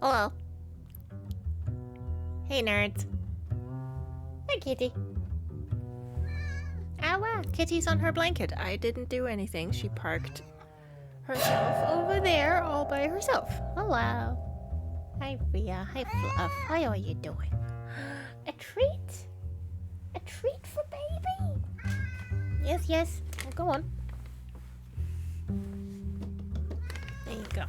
Hello. Hey, nerds. Hi, Kitty. Ah, wow. Kitty's on her blanket. I didn't do anything. She parked herself over there all by herself. Hello. Hi, Rhea. Hi, Fluff. How are you doing? A treat? A treat for baby? Yes, yes. Well, go on. There you go.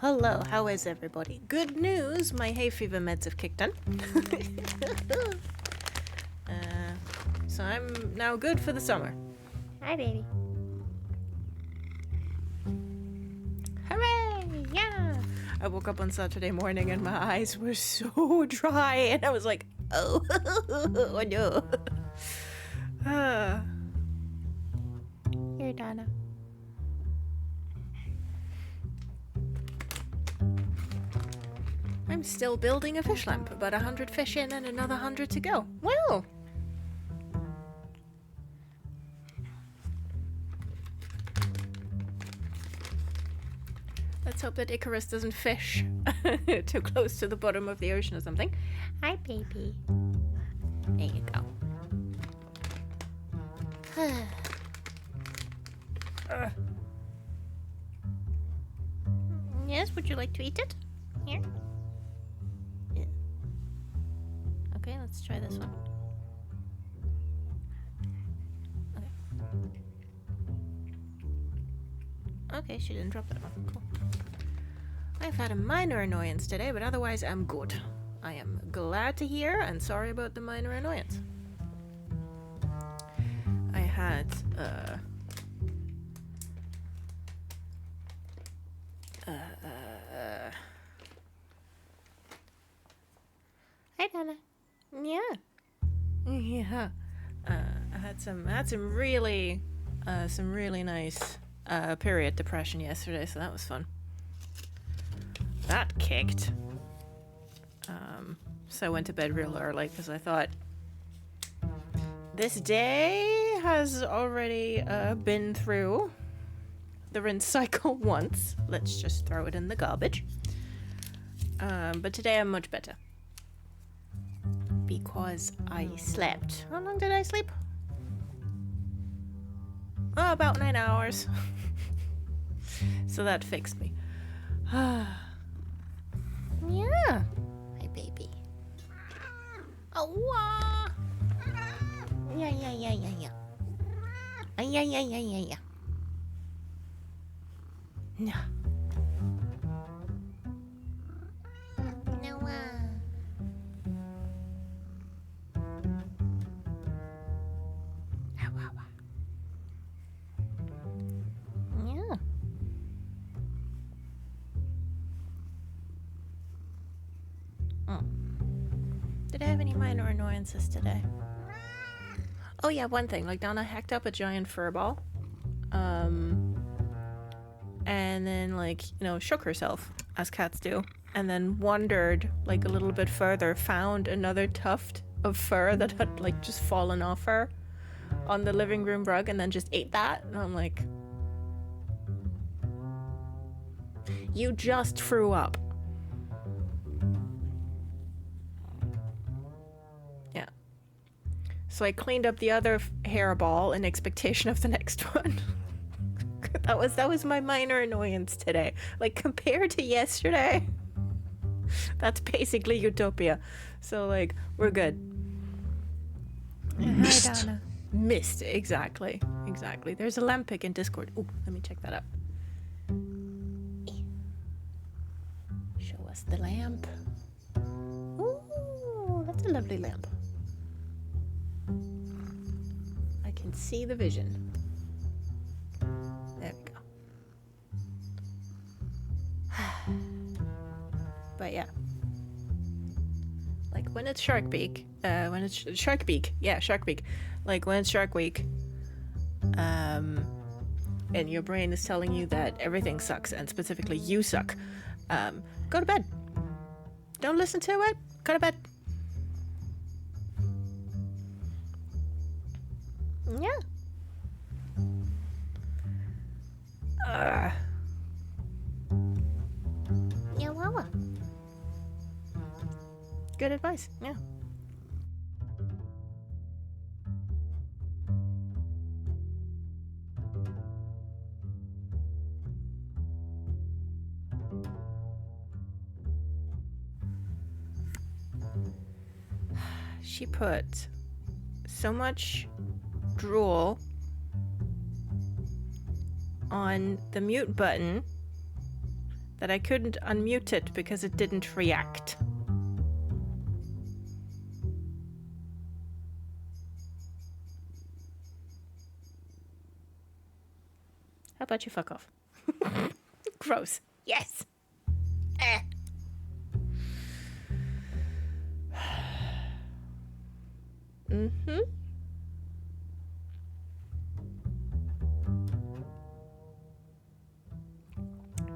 Hello, how is everybody? Good news, my hay fever meds have kicked in. So I'm now good for the summer. Hi, baby. Hooray! Yeah! I woke up on Saturday morning and my eyes were so dry, and I was like, oh, oh no. Here, Donna. I'm still building a fish lamp. About 100 fish in and another 100 to go. Well. Let's hope that Icarus doesn't fish too close to the bottom of the ocean or something. Hi, baby. There you go. Yes, would you like to eat it? Here? Yeah. Okay, let's try this one. Okay, she didn't drop that one. Cool. I've had a minor annoyance today, but otherwise I'm good. I am glad to hear and sorry about the minor annoyance. I had, Hi, Donna. Yeah. Yeah. I had some really nice period depression yesterday, so that was fun. That kicked. So I went to bed real early because I thought this day has already been through the rinse cycle once. Let's just throw it in the garbage. But today I'm much better. Because I slept. How long did I sleep? Oh, about 9 hours. So that fixed me. Yeah. Hi, baby. Oh, wow. Yeah. Yeah. No. No. Yeah. Did I have any minor annoyances today? Oh yeah, one thing. Like, Donna hacked up a giant fur ball. And then, like, shook herself, as cats do. And then wandered, like, a little bit further, found another tuft of fur that had, like, just fallen off her on the living room rug, and then just ate that. And I'm like, you just threw up. Yeah. So I cleaned up the other hairball in expectation of the next one. That was my minor annoyance today. Like, compared to yesterday, that's basically utopia. So, like, we're good. Missed. Hi, Donna. Missed, exactly. There's a lamp pick in Discord. Oh, let me check that out. Show us the lamp. Ooh, that's a lovely lamp. I can see the vision. There we go. But yeah. Like, when it's Shark Week, Like, when it's Shark Week, and your brain is telling you that everything sucks, and specifically you suck, go to bed. Don't listen to it. Go to bed. Yeah. good advice. Yeah. She put so much drool on the mute button that I couldn't unmute it because it didn't react. How about you fuck off? Gross. Yes. Mm-hmm.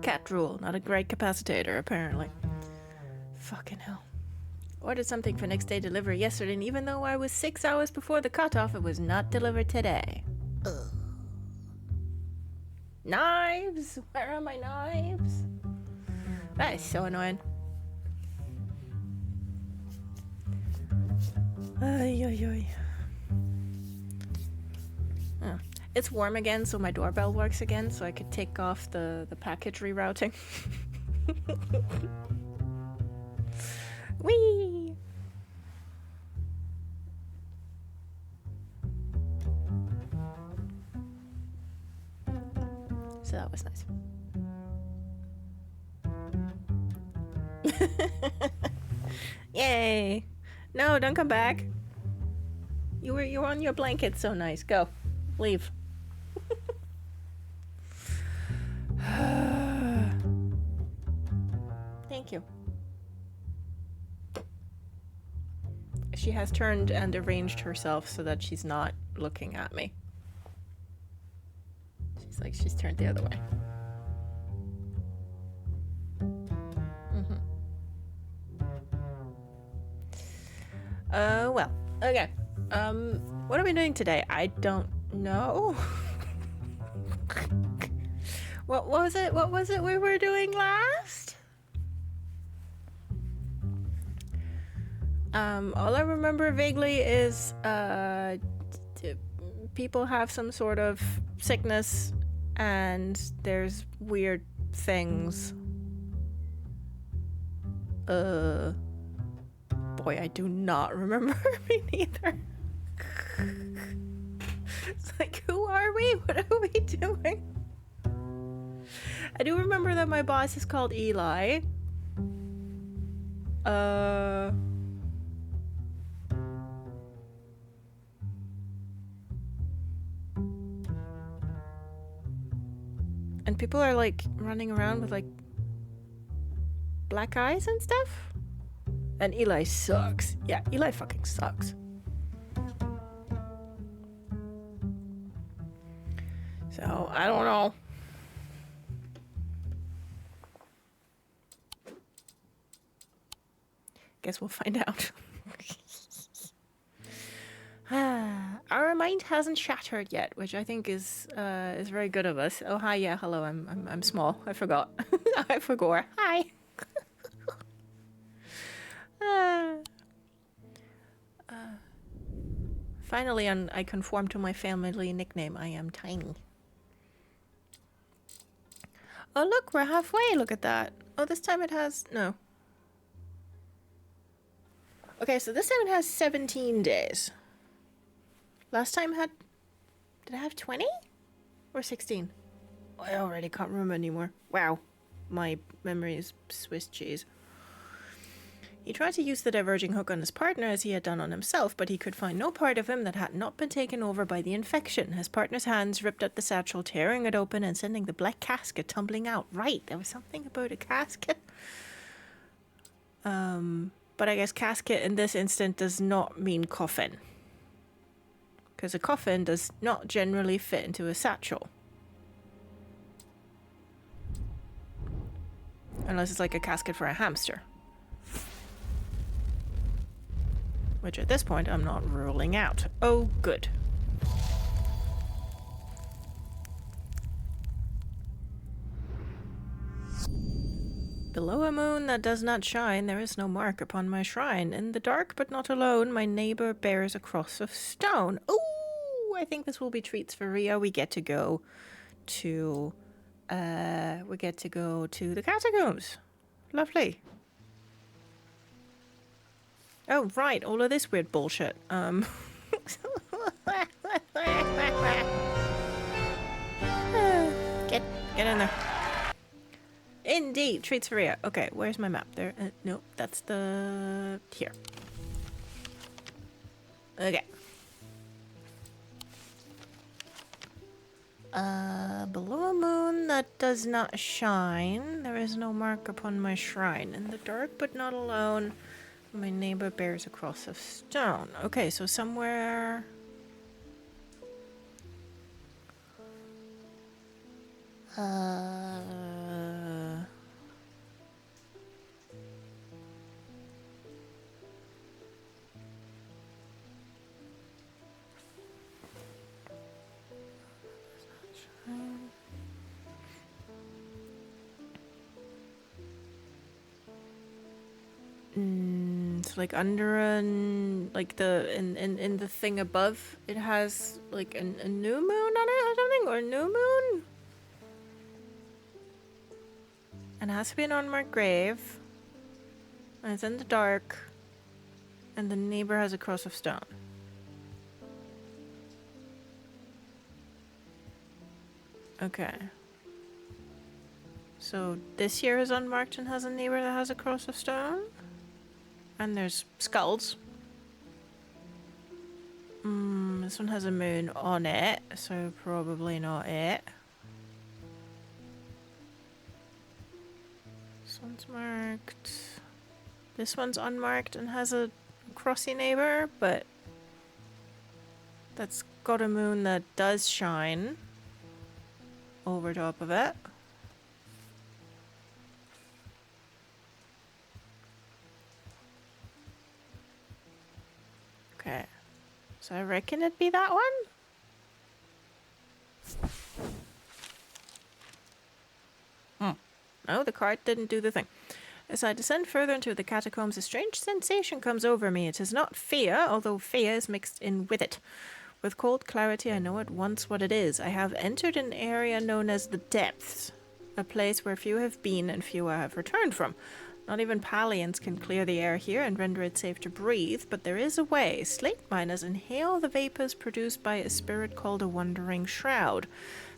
Cat drool, not a great capacitator, apparently. Fucking hell. Ordered something for next day delivery yesterday, and even though I was 6 hours before the cutoff, it was not delivered today. Ugh. Knives? Where are my knives? That is so annoying. Ay, ay, ay. Oh. It's warm again, so my doorbell works again, so I could take off the package rerouting. Whee! So that was nice. Yay! No, don't come back. You were on your blanket so nice. Go. Leave. Thank you. She has turned and arranged herself so that she's not looking at me. She's turned the other way. Well, okay. What are we doing today? I don't know. What was it? What was it we were doing last? All I remember vaguely is, people have some sort of sickness and there's weird things. Boy, I do not remember. Me neither. It's like, who are we? What are we doing? I do remember that my boss is called Eli. And people are like running around with like black eyes and stuff. And Eli sucks. Yeah, Eli fucking sucks. So, I don't know. Guess we'll find out. Our mind hasn't shattered yet, which I think is very good of us. Oh hi, yeah, hello. I'm small. I forgot. I forgot. Hi. Finally, I conform to my family nickname. I am tiny. Oh look, we're halfway. Look at that. Oh, this time it has no. Okay, so this time it has 17 days. Last time did it have 20? Or 16? I already can't remember anymore. Wow. My memory is Swiss cheese. He tried to use the diverging hook on his partner as he had done on himself, but he could find no part of him that had not been taken over by the infection. His partner's hands ripped at the satchel, tearing it open and sending the black casket tumbling out. Right, there was something about a casket. But I guess casket in this instant does not mean coffin. Because a coffin does not generally fit into a satchel. Unless it's like a casket for a hamster. Which at this point I'm not ruling out. Oh, good. below a moon that does not shine, there is no mark upon my shrine. In the dark but not alone, my neighbor bears a cross of stone. Ooh, I think this will be treats for Ria. We get to go to the catacombs. Lovely. Oh, right, all of this weird bullshit. Get in there. Indeed, treats for Ria. Okay, where's my map? There. Nope, that's the... here. Okay. Below a moon that does not shine, there is no mark upon my shrine. In the dark but not alone, my neighbor bears a cross of stone. Okay, so somewhere... it's like under like the in the thing above, it has like a new moon on it or something, or a new moon. And it has to be an unmarked grave. And it's in the dark. And the neighbor has a cross of stone. Okay. So this year is unmarked and has a neighbor that has a cross of stone. And there's skulls. This one has a moon on it, so probably not it. This one's marked. This one's unmarked and has a crossy neighbor, but that's got a moon that does shine over top of it. Okay, so I reckon it'd be that one. No, the card didn't do the thing. As I descend further into the catacombs, a strange sensation comes over me. It is not fear, although fear is mixed in with it. With cold clarity, I know at once what it is. I have entered an area known as the Depths, a place where few have been and few have returned from. Not even Palians can clear the air here and render it safe to breathe, but there is a way. Slate miners inhale the vapors produced by a spirit called a wandering shroud.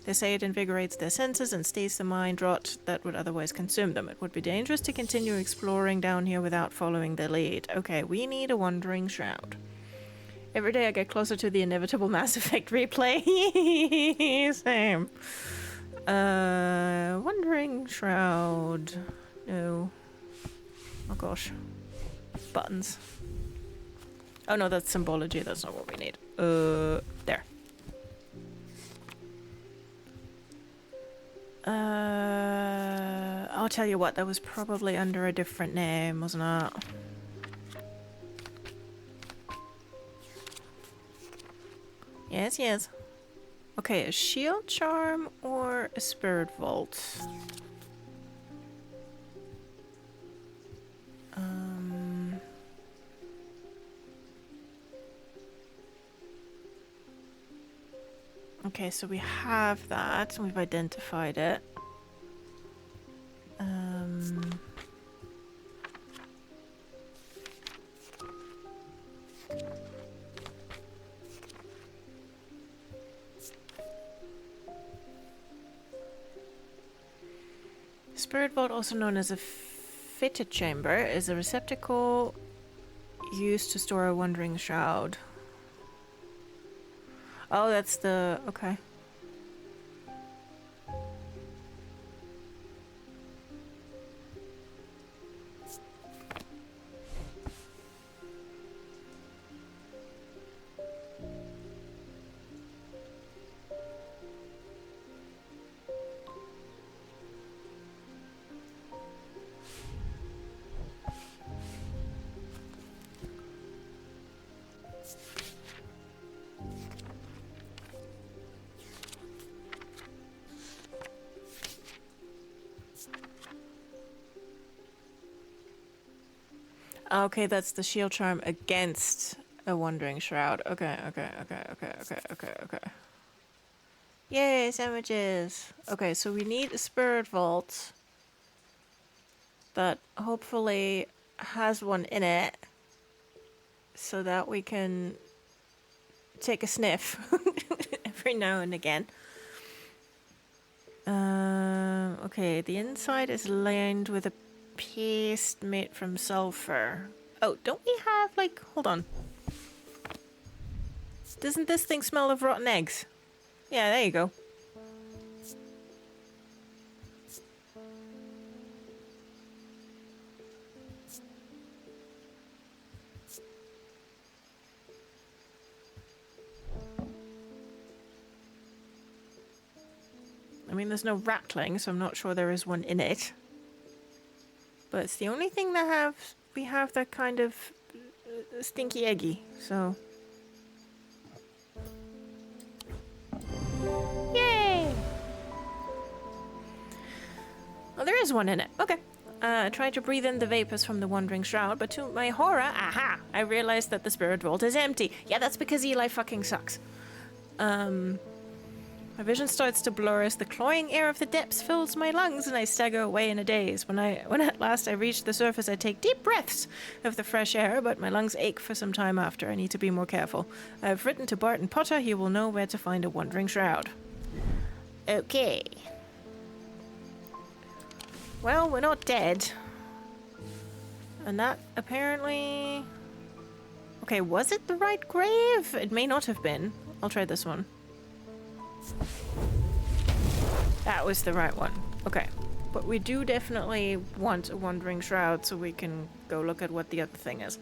They say it invigorates their senses and stays the mind rot that would otherwise consume them. It would be dangerous to continue exploring down here without following their lead. Okay, we need a wandering shroud. Every day I get closer to the inevitable Mass Effect replay. Same. Wandering shroud. No. Oh gosh. Buttons. Oh no, that's symbology. That's not what we need. There. I'll tell you what, that was probably under a different name, wasn't it? Yes, yes. Okay, a shield charm or a spirit vault? Okay, so we have that, and we've identified it. Spirit vault, also known as a fitted chamber, is a receptacle used to store a wandering shroud. Oh, that's the... okay. Okay, that's the shield charm against a Wandering Shroud. Okay. Yay, sandwiches! Okay, so we need a Spirit Vault that hopefully has one in it so that we can take a sniff every now and again. Okay, the inside is lined with a paste made from sulfur. Oh, don't we have, like, hold on. Doesn't this thing smell of rotten eggs? Yeah, there you go. I mean, there's no rattling, so I'm not sure there is one in it. But it's the only thing that we have that kind of stinky eggy, so... Yay! Oh, there is one in it. Okay. I tried to breathe in the vapors from the Wandering Shroud, but to my horror, aha! I realized that the Spirit Vault is empty. Yeah, that's because Eli fucking sucks. My vision starts to blur as the cloying air of the depths fills my lungs and I stagger away in a daze. When at last I reach the surface, I take deep breaths of the fresh air, but my lungs ache for some time after. I need to be more careful. I've written to Barton Potter. He will know where to find a Wandering Shroud. Okay. Well, we're not dead. And that apparently... Okay, was it the right grave? It may not have been. I'll try this one. That was the right one. Okay. But we do definitely want a Wandering Shroud so we can go look at what the other thing is.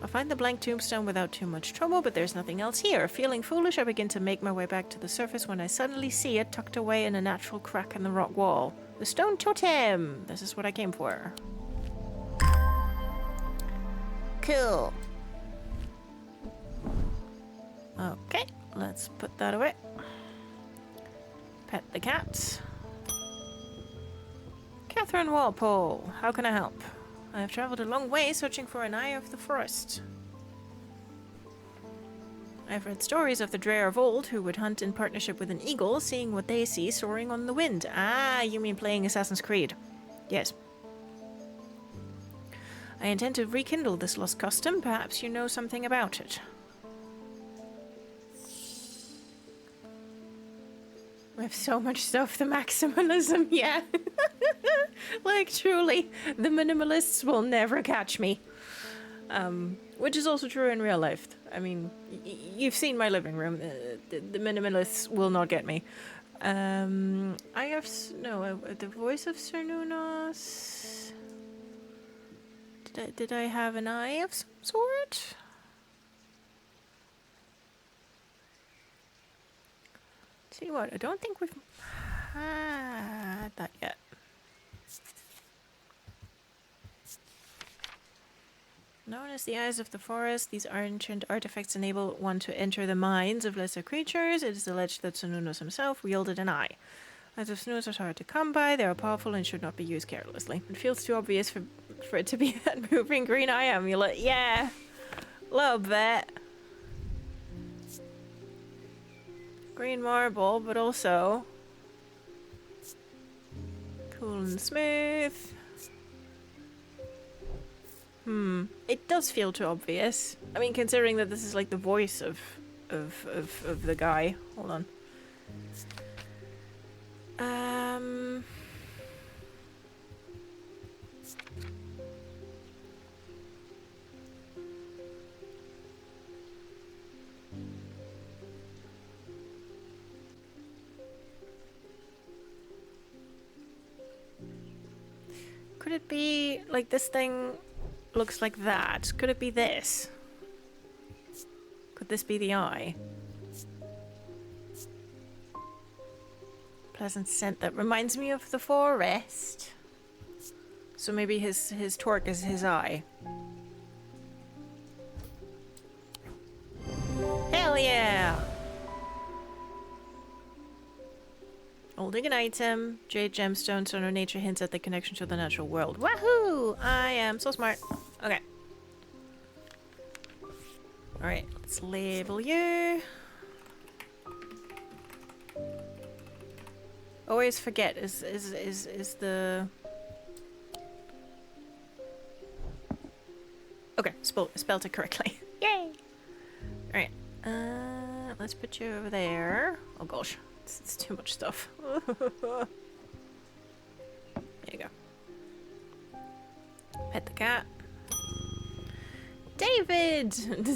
I'll find the blank tombstone without too much trouble, but there's nothing else here. Feeling foolish, I begin to make my way back to the surface when I suddenly see it tucked away in a natural crack in the rock wall. The stone totem! This is what I came for. Cool. Okay, let's put that away. Pet the cat. Catherine Walpole, how can I help? I have traveled a long way searching for an eye of the forest. I've read stories of the Dreyer of old who would hunt in partnership with an eagle, seeing what they see soaring on the wind. Ah, you mean playing Assassin's Creed? Yes. I intend to rekindle this lost custom. Perhaps you know something about it. We have so much stuff, the maximalism, yeah. Like, truly, the minimalists will never catch me. Which is also true in real life. I mean, you've seen my living room. The minimalists will not get me. I have... No, the voice of Sir Nunos... Did I have an eye of some sort? See what? I don't think we've had that yet. Known as the Eyes of the Forest, these ancient artifacts enable one to enter the minds of lesser creatures. It is alleged that Sununos himself wielded an eye. Eyes of Sununos are hard to come by. They are powerful and should not be used carelessly. It feels too obvious for it to be that moving green eye amulet. Yeah, love that. Green marble, but also cool and smooth. It does feel too obvious. I mean, considering that this is like the voice of the guy. Hold on. Could it be like this thing looks like that? Could it be this? Could this be the eye? Pleasant scent that reminds me of the forest. So maybe his torque is his eye. Hell yeah! Holding an item. Jade gemstone, so no nature hints at the connection to the natural world. Wahoo! I am so smart. Okay. Alright, let's label you. Always forget, is the... Okay, spelled it correctly. Yay! Alright, let's put you over there. Oh gosh, it's too much stuff. There you go. Pet the cat. David!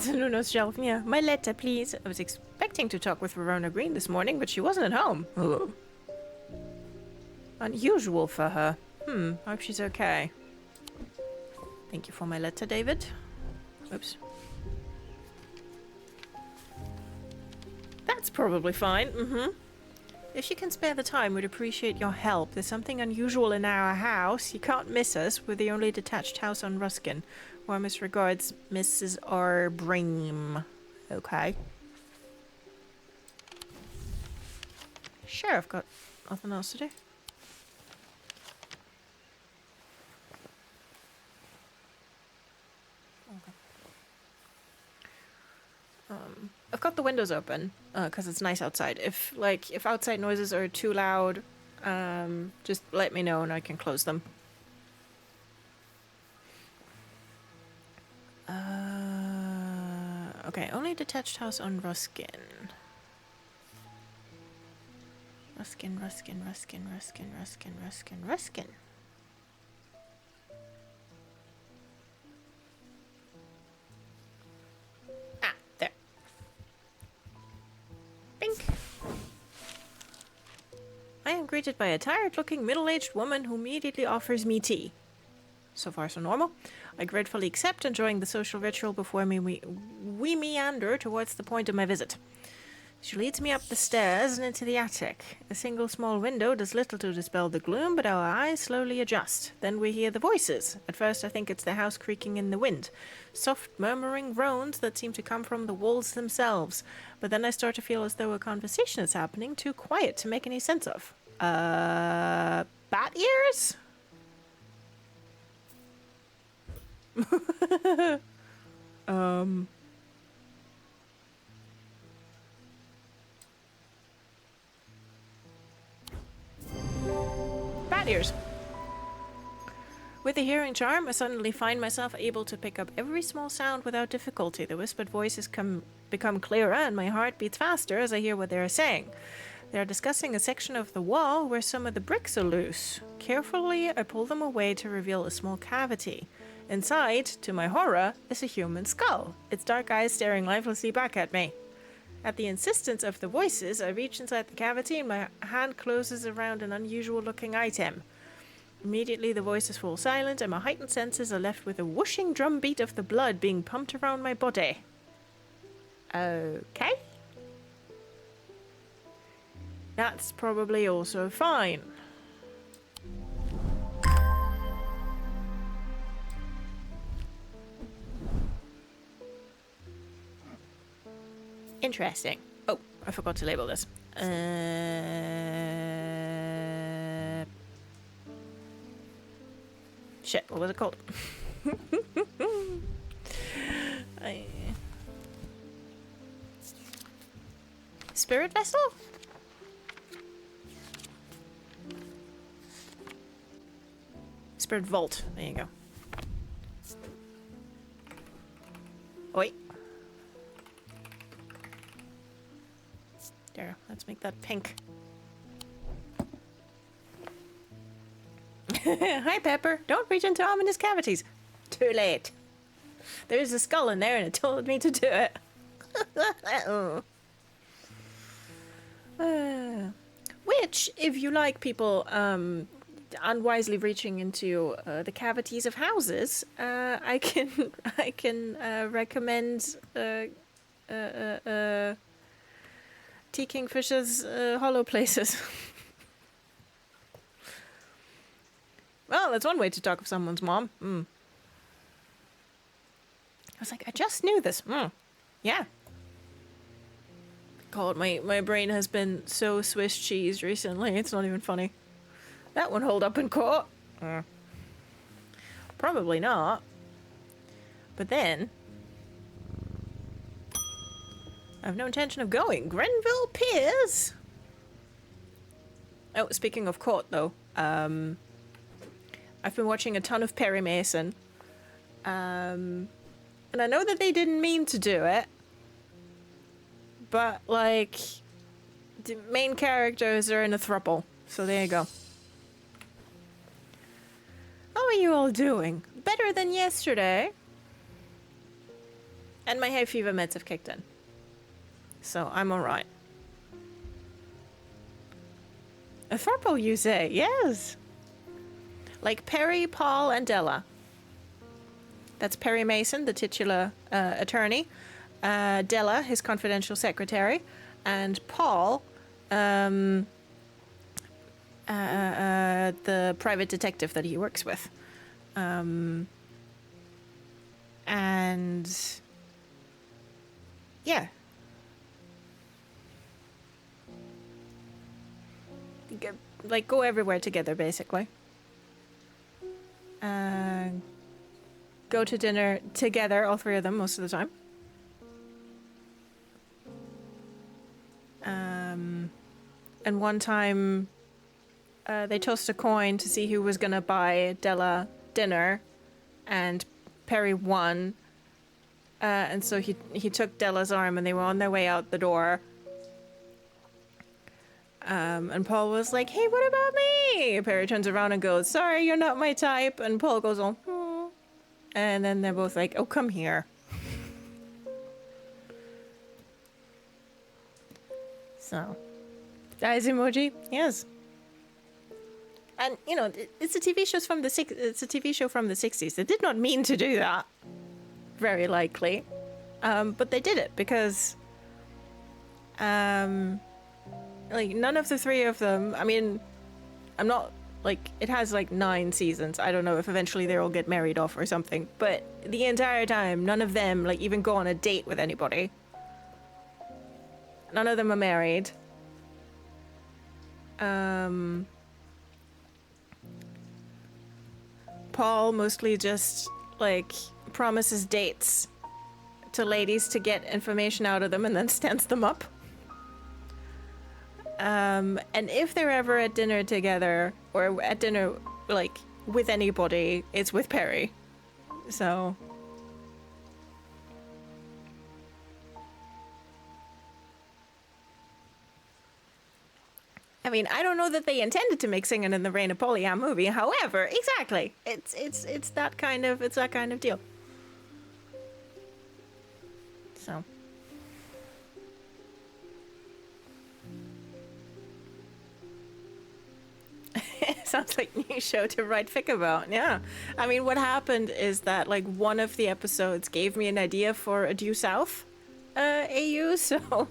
Luna's shelf. Yeah, my letter, please. I was expecting to talk with Verona Green this morning, but she wasn't at home. Unusual for her. Hope she's okay. Thank you for my letter, David. Oops. That's probably fine. If you can spare the time, we'd appreciate your help. There's something unusual in our house. You can't miss us. We're the only detached house on Ruskin. Warmest regards, Mrs. R. Bream. Okay. Sure, I've got nothing else to do. I've got the windows open because it's nice outside. If outside noises are too loud, just let me know and I can close them. Okay, only detached house on Ruskin. Ruskin. Ah, there. Bink. I am greeted by a tired-looking middle-aged woman who immediately offers me tea. So far, so normal. I gratefully accept, enjoying the social ritual before we meander towards the point of my visit. She leads me up the stairs and into the attic. A single small window does little to dispel the gloom, but our eyes slowly adjust. Then we hear the voices. At first I think it's the house creaking in the wind. Soft murmuring groans that seem to come from the walls themselves. But then I start to feel as though a conversation is happening, too quiet to make any sense of. Bat ears? Bat ears. With the hearing charm, I suddenly find myself able to pick up every small sound without difficulty. The whispered voices become clearer and my heart beats faster as I hear what they are saying. They are discussing a section of the wall where some of the bricks are loose. Carefully, I pull them away to reveal a small cavity. Inside, to my horror, is a human skull, its dark eyes staring lifelessly back at me. At the insistence of the voices, I reach inside the cavity and my hand closes around an unusual-looking item. Immediately, the voices fall silent and my heightened senses are left with a whooshing drumbeat of the blood being pumped around my body. Okay? That's probably also fine. Interesting. Oh, I forgot to label this. Shit, what was it called? Spirit vessel? Spirit vault. There you go. Oi. There, let's make that pink. Hi, Pepper. Don't reach into ominous cavities. Too late. There's a skull in there and it told me to do it. Which, if you like people unwisely reaching into the cavities of houses, I can recommend T. Kingfisher's hollow places. Well, that's one way to talk of someone's mom. I was like, I just knew this. Yeah. God, my brain has been so Swiss cheese recently. It's not even funny. That one hold up in court? Probably not. But then... I have no intention of going. Grenville Piers? Oh, speaking of court, though, I've been watching a ton of Perry Mason. And I know that they didn't mean to do it, but, like, the main characters are in a throuple, so there you go. How are you all doing? Better than yesterday. And my hay fever meds have kicked in. So I'm alright. A throuple, you say? Yes. Like Perry, Paul, and Della. That's Perry Mason, the titular attorney. Della, his confidential secretary. And Paul, the private detective that he works with. And yeah. Like, go everywhere together, basically. Go to dinner together, all three of them, most of the time. And one time, they tossed a coin to see who was gonna buy Della dinner, and Perry won. And so he took Della's arm, and they were on their way out the door. And Paul was like, "Hey, what about me?" Perry turns around and goes, "Sorry, you're not my type." And Paul goes on, "Hmm." And then they're both like, "Oh, come here." So, eyes emoji, yes. And you know, it's a TV show from the '60s. They did not mean to do that, very likely, but they did it because, like, none of the three of them. I mean, I'm not like, it has like 9 seasons. I don't know if eventually they all get married off or something, but the entire time, none of them like even go on a date with anybody. None of them are married. Paul mostly just like promises dates to ladies to get information out of them and then stands them up. And if they're ever at dinner together or at dinner like with anybody, it's with Perry. So I mean, I don't know that they intended to make Singing in the Rain a polyam movie. However, exactly, it's that kind of deal. So. Sounds like new show to write fic about. Yeah, I mean, what happened is that like one of the episodes gave me an idea for a Due South AU. So.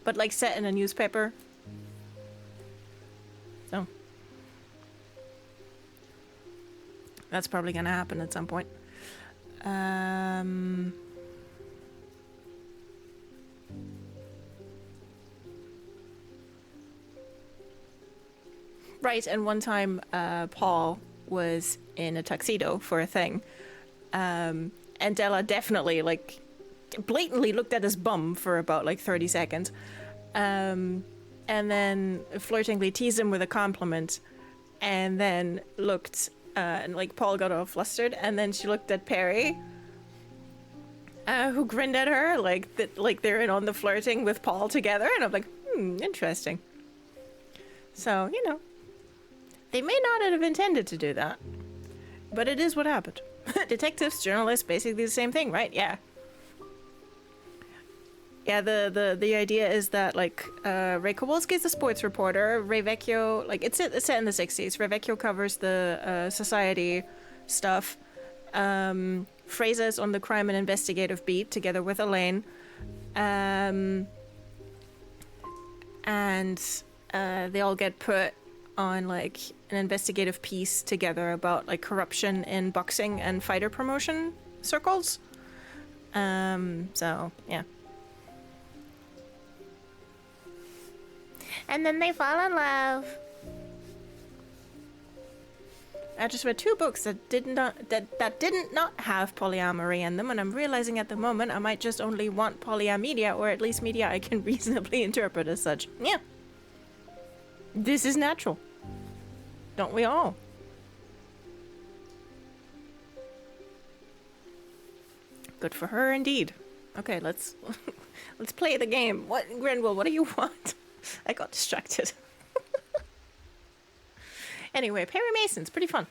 But like set in a newspaper. So that's probably gonna happen at some point. Right, and one time Paul was in a tuxedo for a thing. And Della definitely like blatantly looked at his bum for about like 30 seconds. And then flirtingly teased him with a compliment, and then looked, and like Paul got all flustered, and then she looked at Perry, who grinned at her, like that, like they're in on the flirting with Paul together, and I'm like, interesting. So, you know, they may not have intended to do that, but it is what happened. Detectives, journalists, basically the same thing, right? Yeah. Yeah, the idea is that, like, Ray Kowalski's a sports reporter. Ray Vecchio, like, it's set in the 60s. Ray Vecchio covers the society stuff. Fraser's on the crime and investigative beat, together with Elaine. And they all get put on, like, an investigative piece together about, like, corruption in boxing and fighter promotion circles. So, yeah. And then they fall in love. I just read 2 books that did not that didn't not have polyamory in them, and I'm realizing at the moment I might just only want polyamedia, or at least media I can reasonably interpret as such. Yeah. This is natural. Don't we all? Good for her indeed. Okay, let's let's play the game. What, Grenville, what do you want? I got distracted. Anyway, Perry Mason's pretty fun.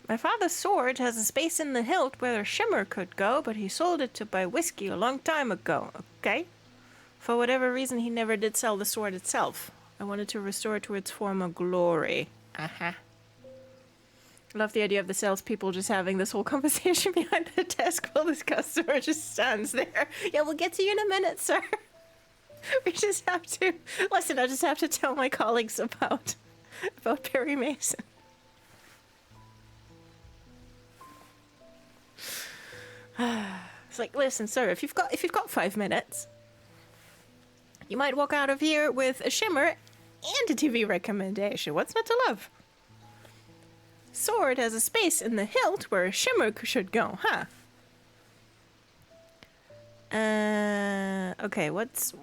My father's sword has a space in the hilt where a shimmer could go, but he sold it to buy whiskey a long time ago. Okay? For whatever reason, he never did sell the sword itself. I wanted to restore it to its former glory. Uh-huh. Love the idea of the salespeople just having this whole conversation behind the desk while this customer just stands there. Yeah, we'll get to you in a minute, sir. We just have to... Listen, I just have to tell my colleagues about Perry Mason. It's like, listen, sir, if you've got 5 minutes, you might walk out of here with a shimmer and a TV recommendation. What's not to love? Sword has a space in the hilt where a shimmer should go, huh? Okay, what's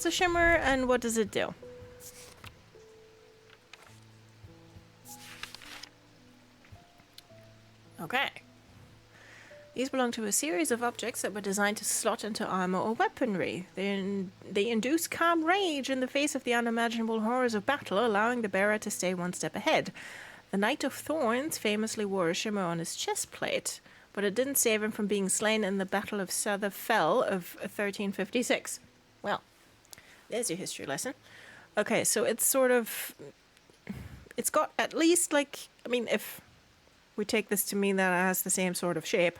a shimmer and what does it do? Okay. These belong to a series of objects that were designed to slot into armor or weaponry. They induce calm rage in the face of the unimaginable horrors of battle, allowing the bearer to stay one step ahead. The Knight of Thorns famously wore a shimmer on his chest plate, but it didn't save him from being slain in the Battle of Souther Fell of 1356. Well, there's your history lesson. Okay, so it's sort of... It's got at least, like... I mean, if we take this to mean that it has the same sort of shape,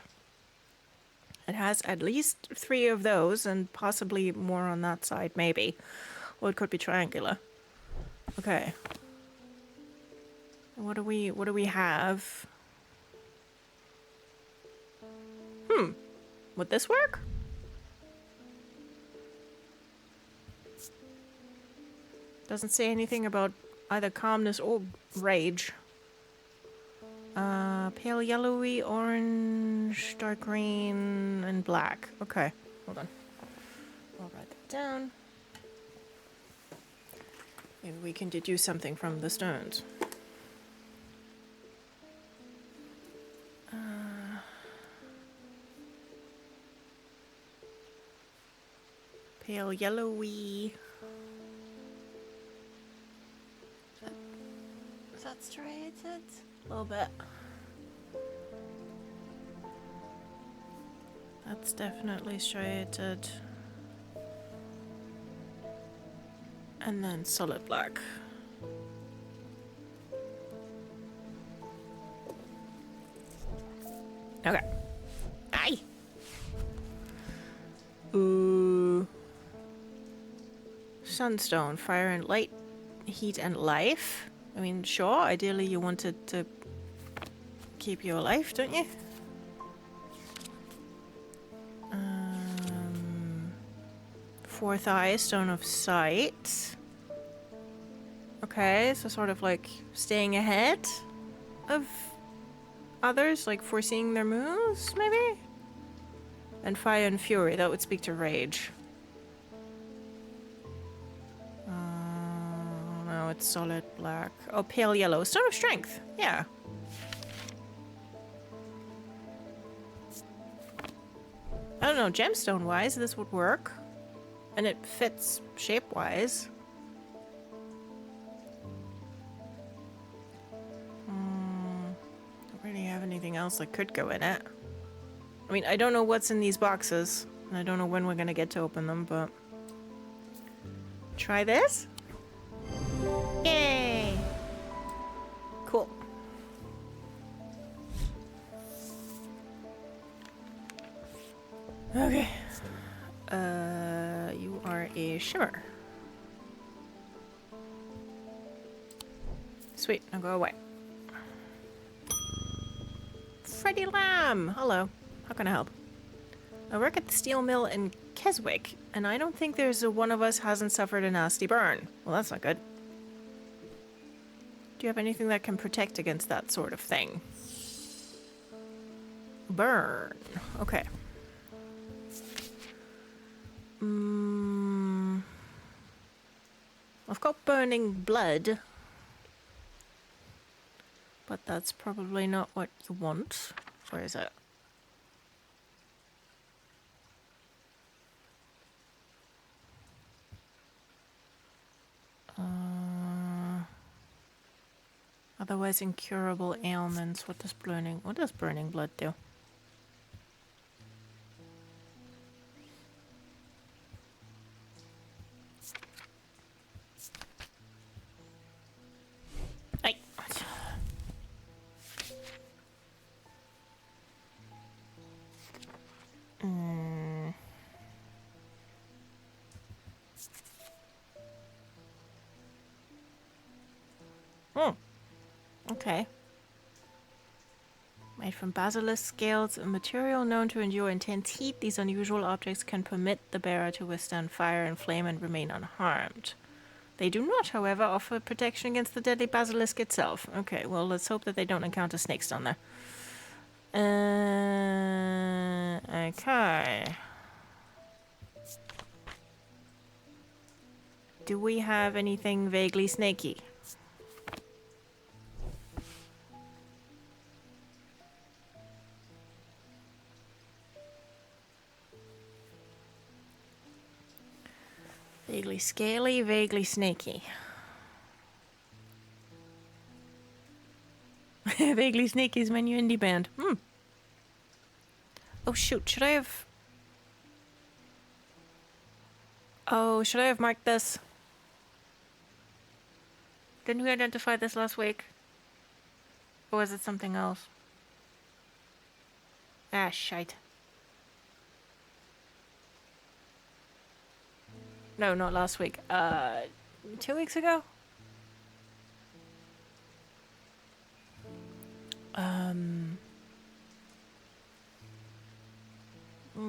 it has at least 3 of those, and possibly more on that side, maybe. Or it could be triangular. Okay. What do we have? Would this work? Doesn't say anything about either calmness or rage. Pale yellowy, orange, dark green, and black. Okay, hold on. I'll write that down. Maybe we can deduce something from the stones. Pale yellowy. Is that striated? A little bit. That's definitely striated. And then solid black. Okay. Aye. Ooh. Sunstone, fire and light, heat and life. I mean, sure, ideally you want it to keep you alive, don't you? Fourth eye, stone of sight. Okay, so sort of like staying ahead of others, like foreseeing their moves, maybe? And fire and fury, that would speak to rage. No, it's solid black. Oh, pale yellow, stone of strength, yeah. I don't know, gemstone-wise, this would work. And it fits shape-wise. Don't really have anything else that could go in it. I mean, I don't know what's in these boxes. And I don't know when we're gonna get to open them, but... Try this? Yay! Cool. Okay. You are a shimmer. Sweet, now go away. Freddie Lamb! Hello. How can I help? I work at the steel mill in Keswick. And I don't think there's a one of us hasn't suffered a nasty burn. Well, that's not good. Do you have anything that can protect against that sort of thing? Burn. Okay. I've got burning blood. But that's probably not what you want. Where is it? Otherwise incurable ailments. What does burning blood do? Hey. Okay. Made from basilisk scales, a material known to endure intense heat, these unusual objects can permit the bearer to withstand fire and flame and remain unharmed. They do not, however, offer protection against the deadly basilisk itself. Okay, well, let's hope that they don't encounter snakes down there. Okay. Do we have anything vaguely snaky? Vaguely scaly, vaguely snaky. Vaguely snaky's my new indie band. Oh shoot, should I have... Oh, should I have marked this? Didn't we identify this last week? Or was it something else? Ah, shite. No, not last week. 2 weeks ago?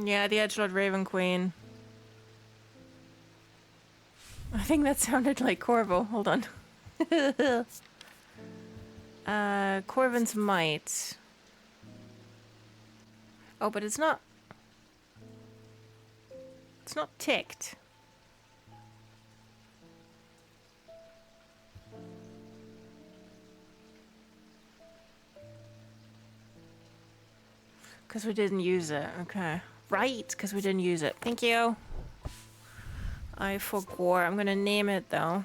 Yeah, the Edgelord Raven Queen. I think that sounded like Corvo. Hold on. Corvin's Might. Oh, but it's not... It's not ticked. Because we didn't use it. Okay. Right, because we didn't use it. Thank you. I forgot. I'm gonna name it though.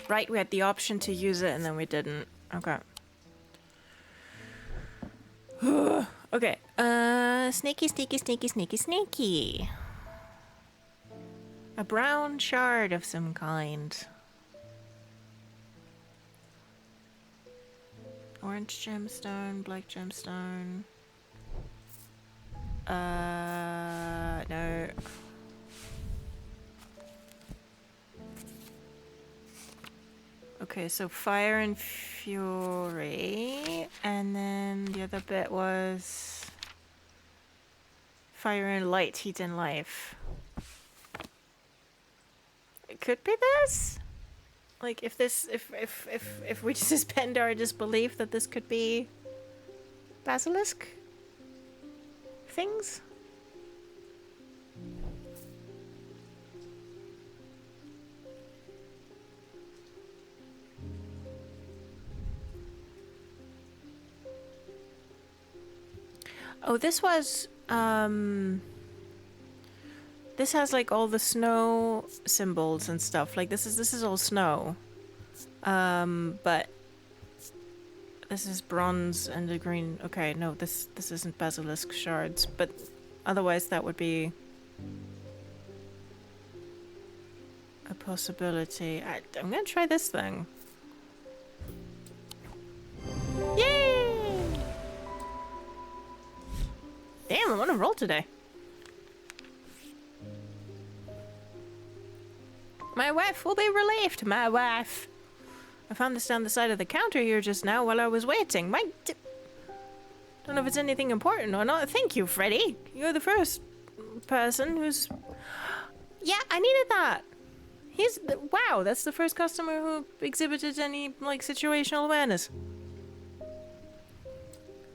Right, we had the option to use it and then we didn't. Okay. Okay. Snaky, sneaky, sneaky, sneaky, sneaky. A brown shard of some kind. Orange gemstone, black gemstone. No. Okay, so fire and fury, and then the other bit was fire and light, heat and life. It could be this? Like if we suspend our disbelief that this could be basilisk things? Oh, this was this has like all the snow symbols and stuff. Like this is all snow. But this is bronze and the green. Okay, no, this isn't basilisk shards, but otherwise that would be a possibility. I'm gonna try this thing. Yay! Damn, I'm on a roll today. My wife will be relieved, my wife. I found this down the side of the counter here just now while I was waiting. Don't know if it's anything important or not. Thank you, Freddy. You're the first person who's... Yeah, I needed that. Wow, that's the first customer who exhibited any, like, situational awareness.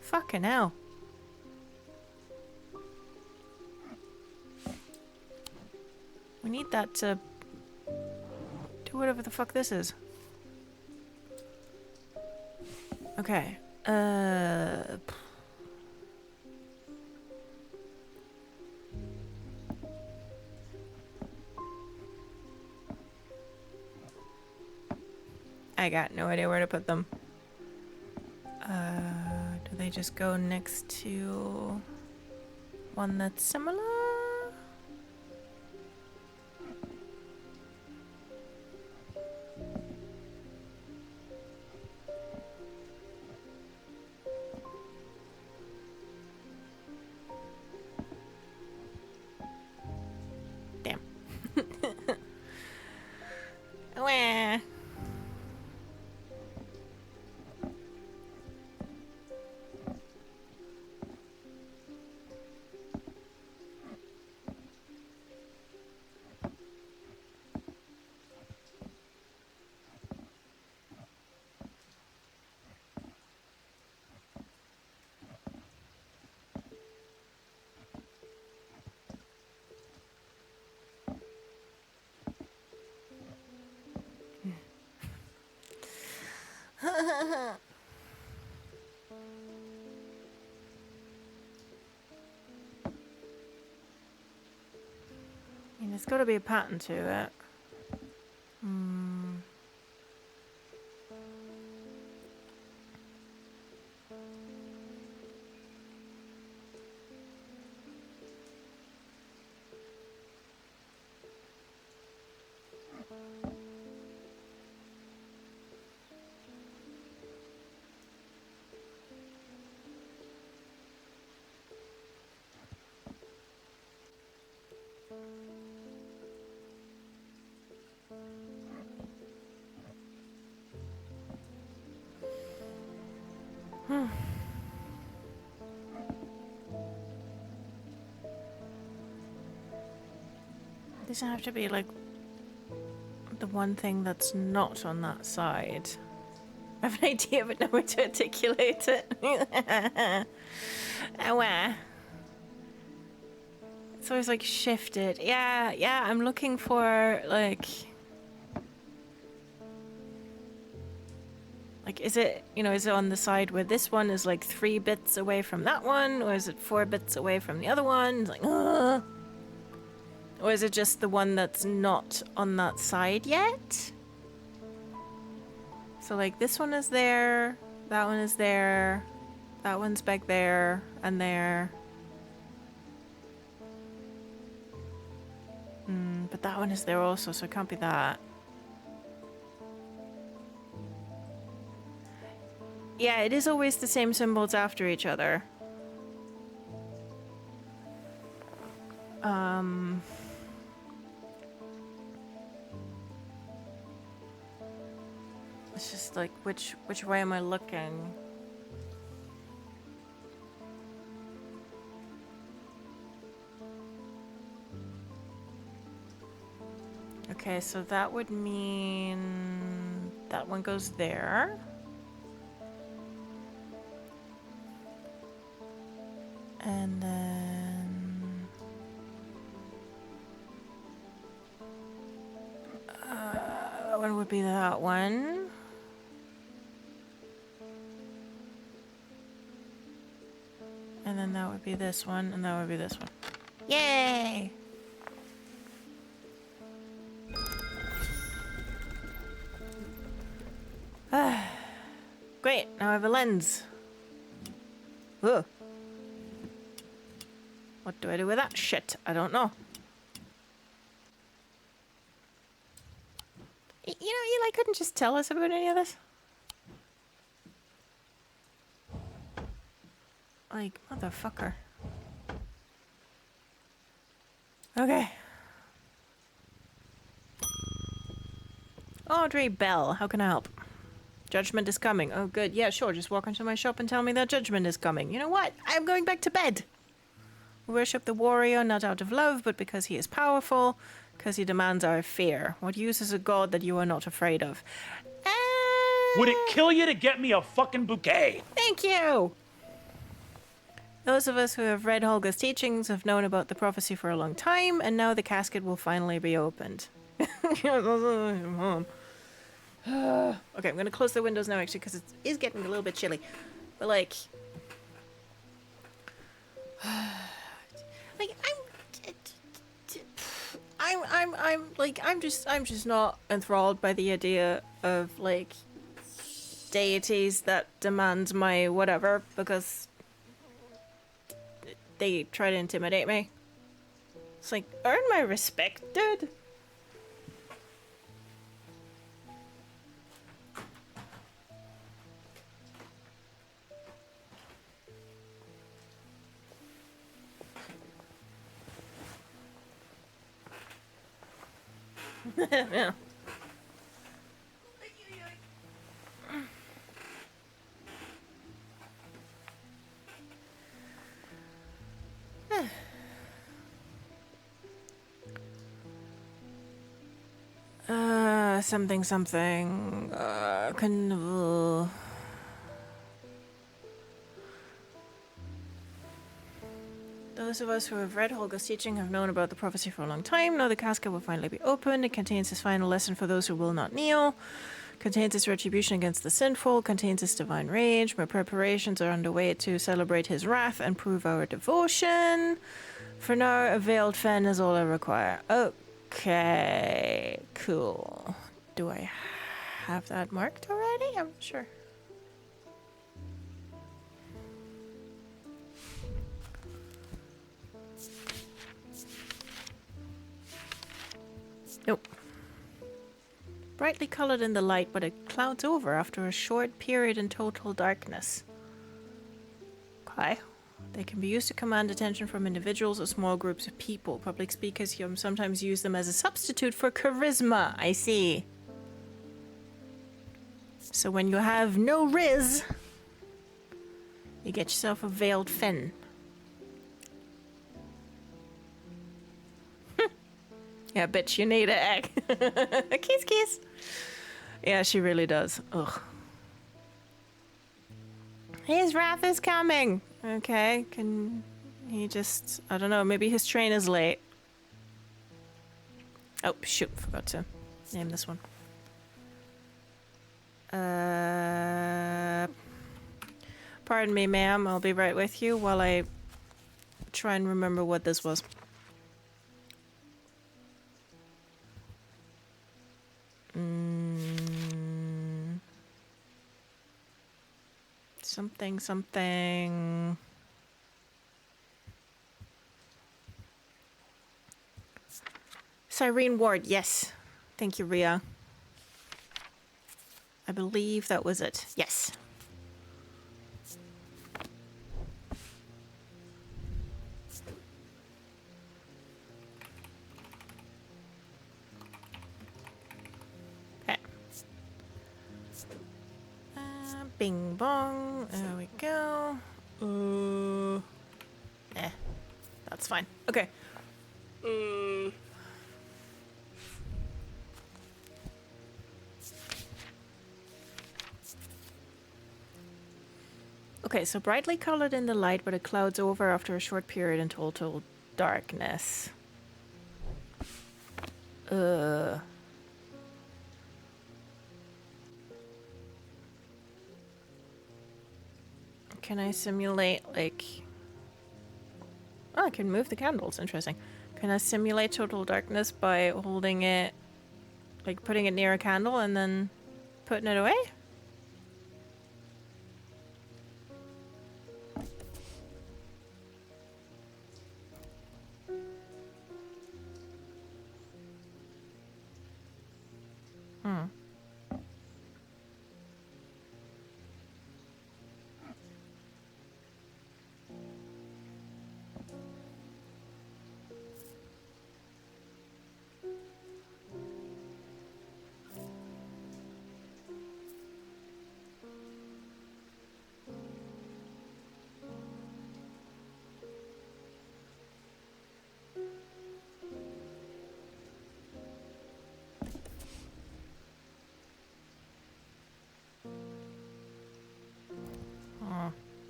Fucking hell. We need that to do whatever the fuck this is. Okay. I got no idea where to put them. Do they just go next to one that's similar? Damn. Wah. I mean, there's got to be a pattern to it. Doesn't have to be like the one thing that's not on that side. I have an idea but no way to articulate it. It's always like shifted. Yeah, I'm looking for like is it, you know, is it on the side where this one is like 3 bits away from that one, or is it 4 bits away from the other one? It's like, ugh. Or is it just the one that's not on that side yet? So like this one is there, that one is there, that one's back there, and there. But that one is there also, so it can't be that. Yeah, it is always the same symbols after each other. It's just like, which way am I looking? Okay, so that would mean that one goes there. And then that one would be that one. And then that would be this one, and that would be this one. Yay! Great, now I have a lens. Whoa. What do I do with that shit? I don't know. You know, Eli couldn't just tell us about any of this. Like, motherfucker. Okay. Audrey Bell, how can I help? Judgment is coming. Oh, good. Yeah, sure. Just walk into my shop and tell me that judgment is coming. You know what? I'm going back to bed. We worship the warrior not out of love, but because he is powerful, because he demands our fear. What use is a god that you are not afraid of? Would it kill you to get me a fucking bouquet? Thank you! Those of us who have read Holga's teachings have known about the prophecy for a long time, and now the casket will finally be opened. Mom. Okay, I'm going to close the windows now, actually, because it is getting a little bit chilly. But, like... I'm just not enthralled by the idea of, like, deities that demand my whatever, because they try to intimidate me. It's like, earn my respect, dude. Yeah. Something. Those of us who have read Holga's teaching have known about the prophecy for a long time. Now the casket will finally be opened. It contains his final lesson for those who will not kneel. Contains his retribution against the sinful. Contains his divine rage. My preparations are underway to celebrate his wrath and prove our devotion. For now, a veiled fen is all I require. Okay, cool. Do I have that marked already? I'm not sure. Nope. Brightly colored in the light, but it clouds over after a short period in total darkness. Okay. They can be used to command attention from individuals or small groups of people. Public speakers sometimes use them as a substitute for charisma. I see. So when you have no riz, you get yourself a veiled fen. Yeah, bitch, you need an egg. Kiss, kiss. Yeah, she really does. Ugh. His wrath is coming. Okay, can he just... I don't know, maybe his train is late. Oh, shoot, forgot to name this one. Pardon me, ma'am. I'll be right with you while I try and remember what this was. Something. Cyrene Ward, yes. Thank you, Ria. I believe that was it. Yes. Okay. Bing bong. There we go. That's fine. Okay. Okay, so brightly colored in the light, but it clouds over after a short period in total darkness. Can I simulate, like... Oh, I can move the candles. Interesting. Can I simulate total darkness by holding it, like putting it near a candle and then putting it away?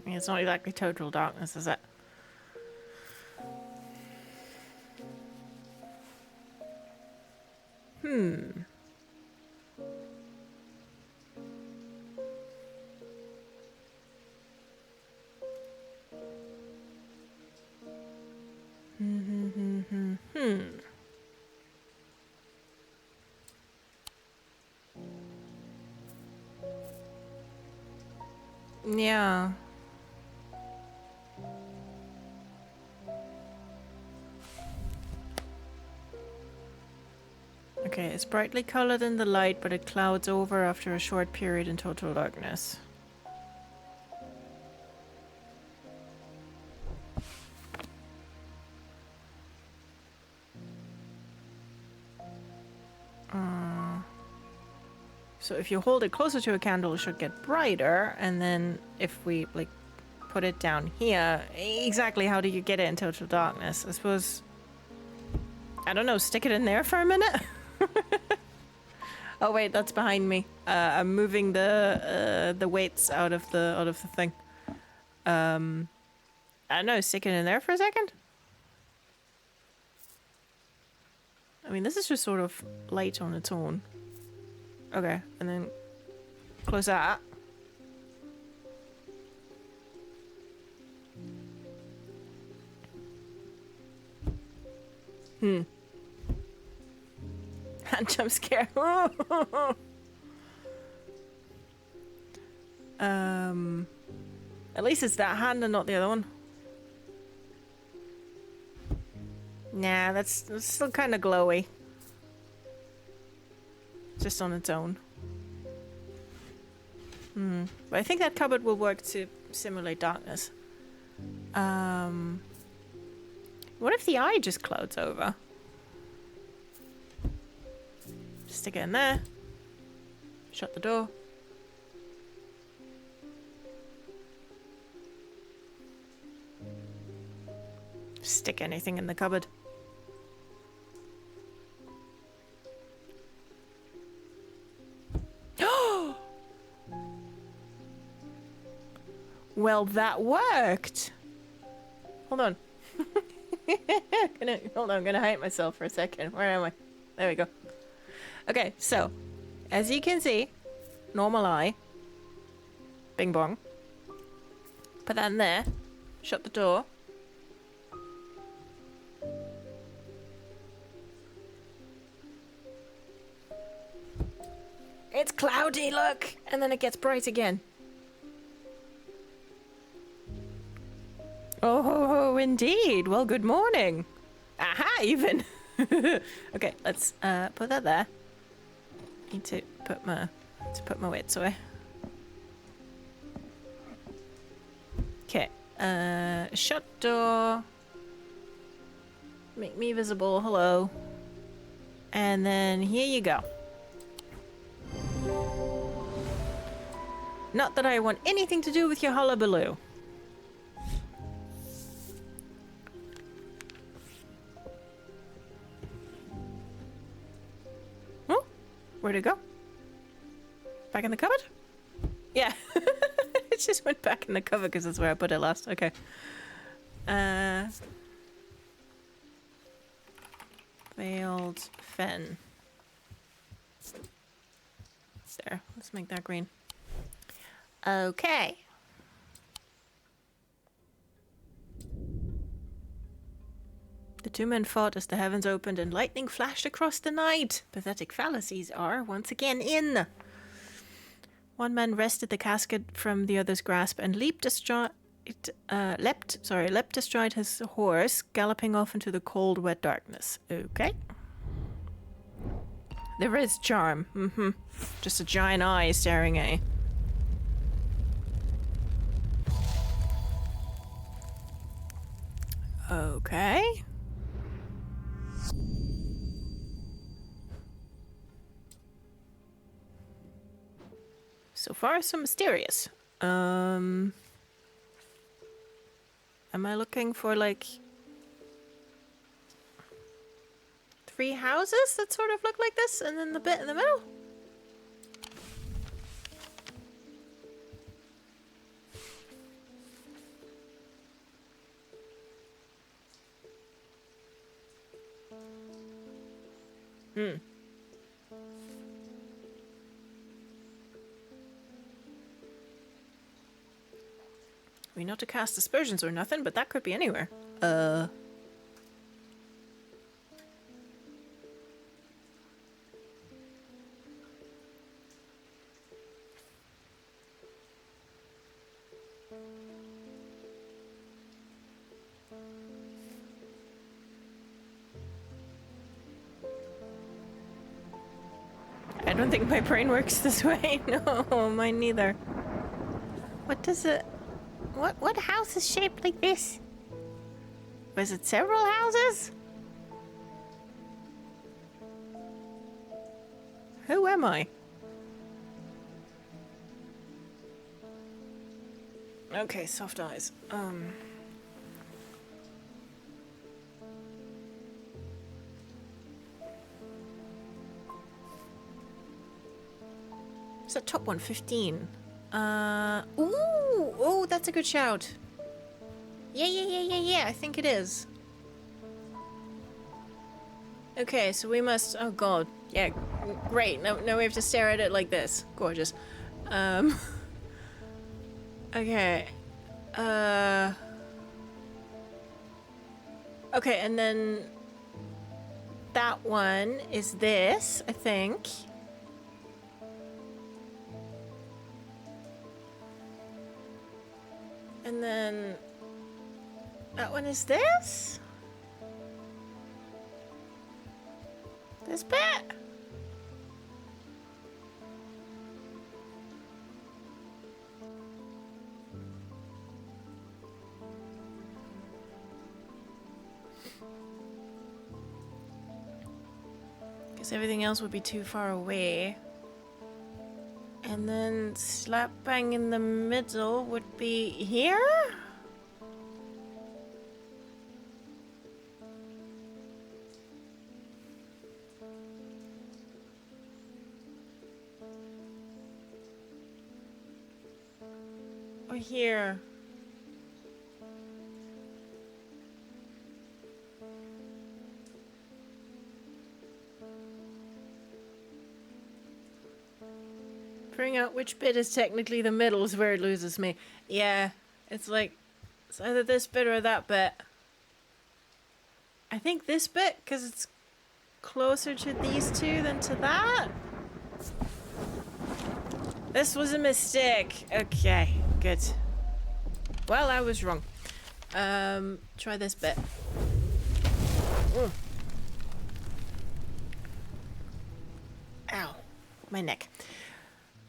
I mean, it's not exactly total darkness, is it? Yeah. Okay, it's brightly colored in the light, but it clouds over after a short period in total darkness. So if you hold it closer to a candle, it should get brighter, and then if we, like, put it down here, exactly how do you get it in total darkness? I suppose, I don't know, stick it in there for a minute? Oh wait, that's behind me. I'm moving the weights out of the thing. I don't know, stick it in there for a second? I mean, this is just sort of light on its own. Okay, and then close that. Hand jump scare. At least it's that hand and not the other one. Nah, that's still kind of glowy. Just on its own. But I think that cupboard will work to simulate darkness. What if the eye just clouds over? Stick it in there. Shut the door. Stick anything in the cupboard. Well, that worked. Hold on. Hold on, I'm gonna hide myself for a second. Where am I? There we go. Okay, so, as you can see, normal eye. Bing bong. Put that in there. Shut the door. It's cloudy, look! And then it gets bright again. Oh, indeed. Well, good morning. Aha, even. Okay, let's put that there. Need to put my weights away. Okay. Shut door. Make me visible. Hello. And then here you go. Not that I want anything to do with your hullabaloo. Oh, where'd it go? Back in the cupboard? Yeah. It just went back in the cupboard because that's where I put it last. Okay. Veiled fen. There. Let's make that green. Okay. The two men fought as the heavens opened and lightning flashed across the night. Pathetic fallacies are once again in. One man wrested the casket from the other's grasp and leapt astride his horse, galloping off into the cold, wet darkness. Okay. There is charm. Just a giant eye staring at you. Okay. So far, so mysterious. Am I looking for, like, 3 houses that sort of look like this, and then the bit in the middle? I mean, not to cast aspersions or nothing, but that could be anywhere. I don't think my brain works this way. No, mine neither. What does it... What house is shaped like this? Was it several houses? Who am I? Okay, soft eyes. It's that top one, 15. Oh, that's a good shout. Yeah, I think it is. Okay, so we must, oh god, yeah, great. Now we have to stare at it like this. Gorgeous. Okay. Okay, and then that one is this, I think. And then that one is this? This bit? Guess everything else would be too far away. And then slap bang in the middle would be here? Or here? Figuring out which bit is technically the middle is where it loses me. Yeah, it's like, it's either this bit or that bit. I think this bit, because it's closer to these two than to that. This was a mistake. Okay, good. Well, I was wrong. Try this bit. Ooh. Ow, my neck.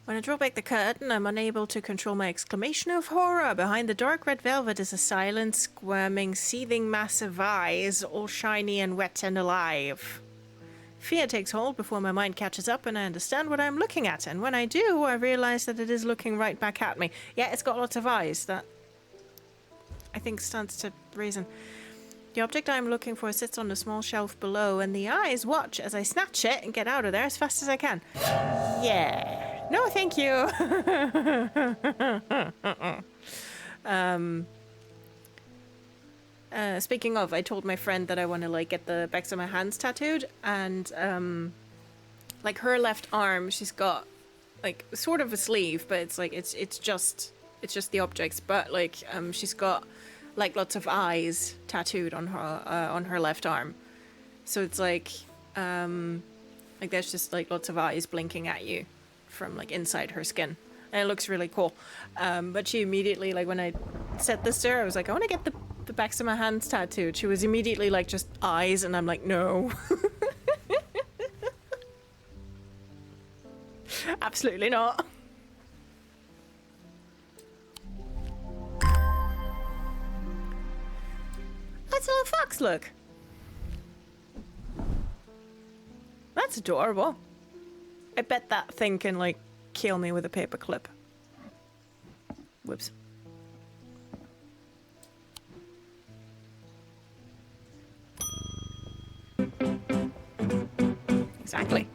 When I draw back the curtain, I'm unable to control my exclamation of horror. Behind the dark red velvet is a silent, squirming, seething mass of eyes, all shiny and wet and alive. Fear takes hold before my mind catches up and I understand what I'm looking at. And when I do, I realize that it is looking right back at me. Yeah, it's got lots of eyes. That, I think, stands to reason. The object I'm looking for sits on the small shelf below, and the eyes watch as I snatch it and get out of there as fast as I can. Yeah. No, thank you. Speaking of, I told my friend that I want to like get the backs of my hands tattooed, and like her left arm, she's got like sort of a sleeve, but it's like it's just the objects, but like she's got like lots of eyes tattooed on her left arm, so it's like there's just like lots of eyes blinking at you from like inside her skin, and it looks really cool. But she immediately, like when I said this to her, I was like, I want to get the backs of my hands tattooed. She was immediately like, just eyes, and I'm like, no. Absolutely not. That's a little fox, look. That's adorable. I bet that thing can, like, kill me with a paper clip. Whoops. Exactly.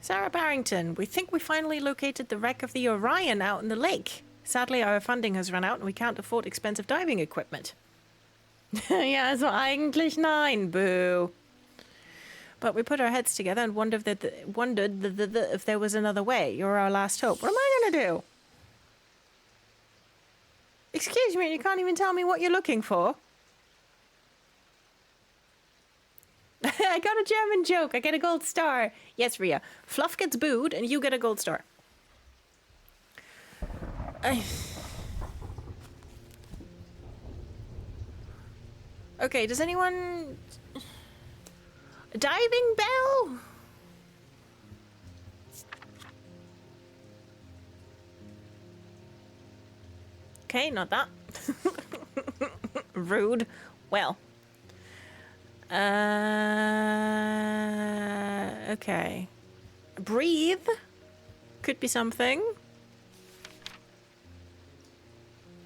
Sarah Barrington, we think we finally located the wreck of the Orion out in the lake. Sadly, our funding has run out and we can't afford expensive diving equipment. Ja, also eigentlich nein, boo. But we put our heads together and wondered if there was another way. You're our last hope. What am I going to do? Excuse me, you can't even tell me what you're looking for? I got a German joke. I get a gold star. Yes, Rhea. Fluff gets booed and you get a gold star. Okay, does anyone... A diving bell? Okay, not that. Rude. Well. Okay. Breathe. Could be something.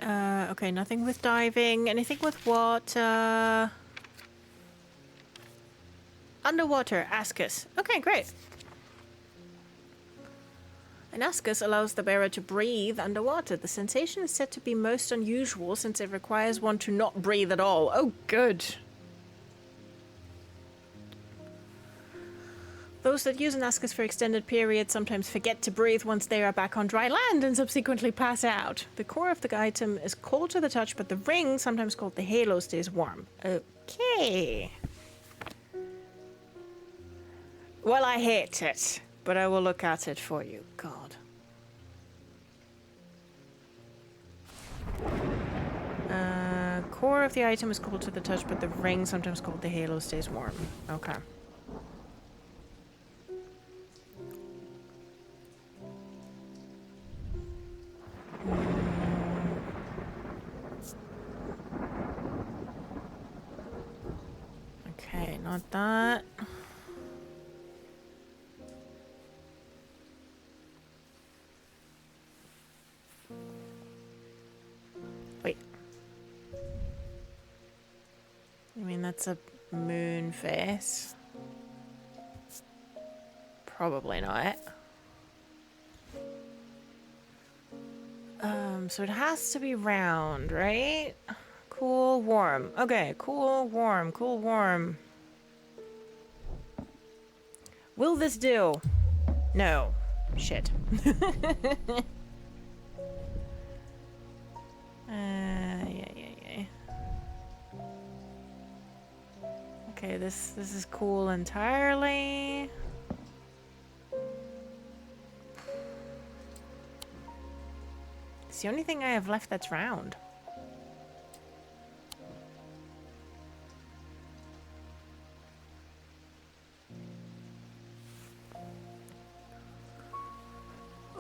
Okay, nothing with diving. Anything with water. Underwater, ascus. Okay, great. An ascus allows the bearer to breathe underwater. The sensation is said to be most unusual since it requires one to not breathe at all. Oh, good. Those that use an ascus for extended periods sometimes forget to breathe once they are back on dry land and subsequently pass out. The core of the item is cold to the touch, but the ring, sometimes called the halo, stays warm. Okay. Well, I hate it, but I will look at it for you. God. Core of the item is cold to the touch, but the ring, sometimes called the halo, stays warm. Okay. Okay, not that. Wait. You mean that's a moon face? Probably not. So it has to be round, right? Cool, warm. Okay, cool, warm, cool, warm. Will this do? No. Shit. Yeah. Okay, this is cool entirely. It's the only thing I have left that's round.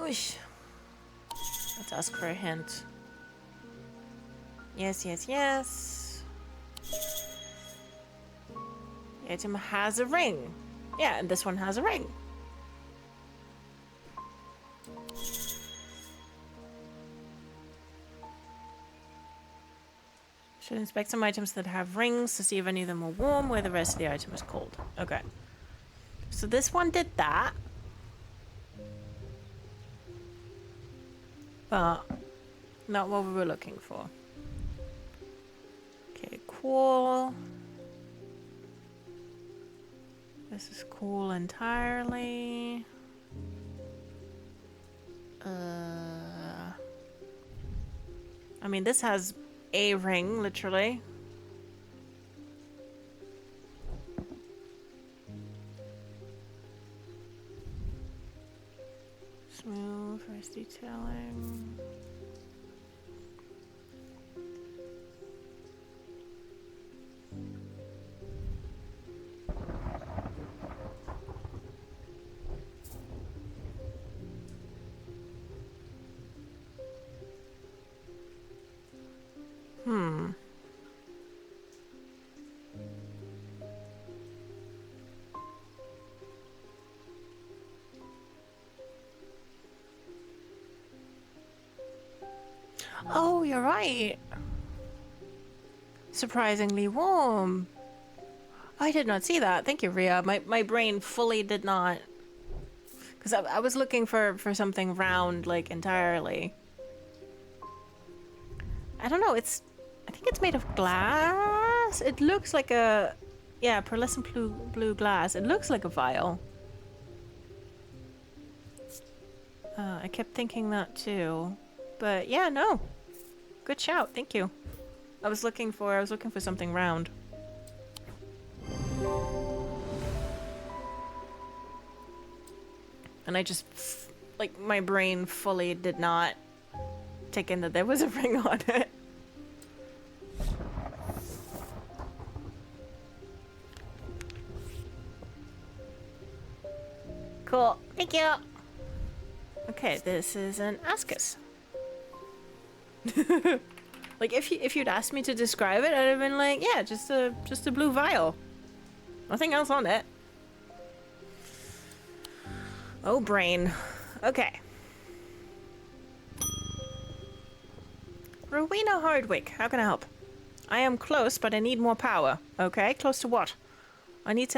Oosh. Let's ask for a hint. Yes. The item has a ring. Yeah, and this one has a ring. Should inspect some items that have rings to see if any of them are warm, where the rest of the item is cold. Okay. So this one did that. But not what we were looking for. Okay, cool. This is cool entirely. I mean, this has a ring, literally. Smooth, nice detailing. Oh, you're right. Surprisingly warm. I did not see that. Thank you, Rhea. My brain fully did not. Because I was looking for something round, like, entirely. I don't know. I think it's made of glass. It looks like a Yeah, pearlescent blue glass. It looks like a vial. I kept thinking that too. But yeah, no. Good shout. Thank you. I was looking for something round. And I just, like, my brain fully did not take in that there was a ring on it. Cool. Thank you. Okay, this is an ascus. Like, if you'd asked me to describe it, I'd have been like, yeah, just a blue vial. Nothing else on it. Oh, brain. Okay. Rowena Hardwick, how can I help? I am close, but I need more power. Okay, close to what? I need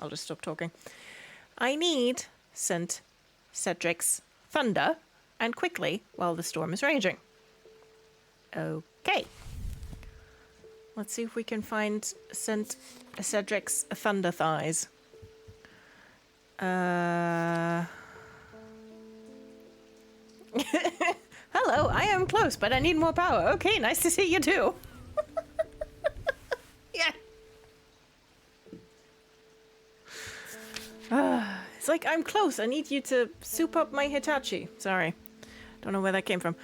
I'll just stop talking. I need St. Cedric's thunder, and quickly, while the storm is raging. Okay. Let's see if we can find St. Cedric's thunder thighs. Hello, I am close, but I need more power. Okay, nice to see you too. Yeah. It's like, I'm close. I need you to soup up my Hitachi. Sorry. Don't know where that came from.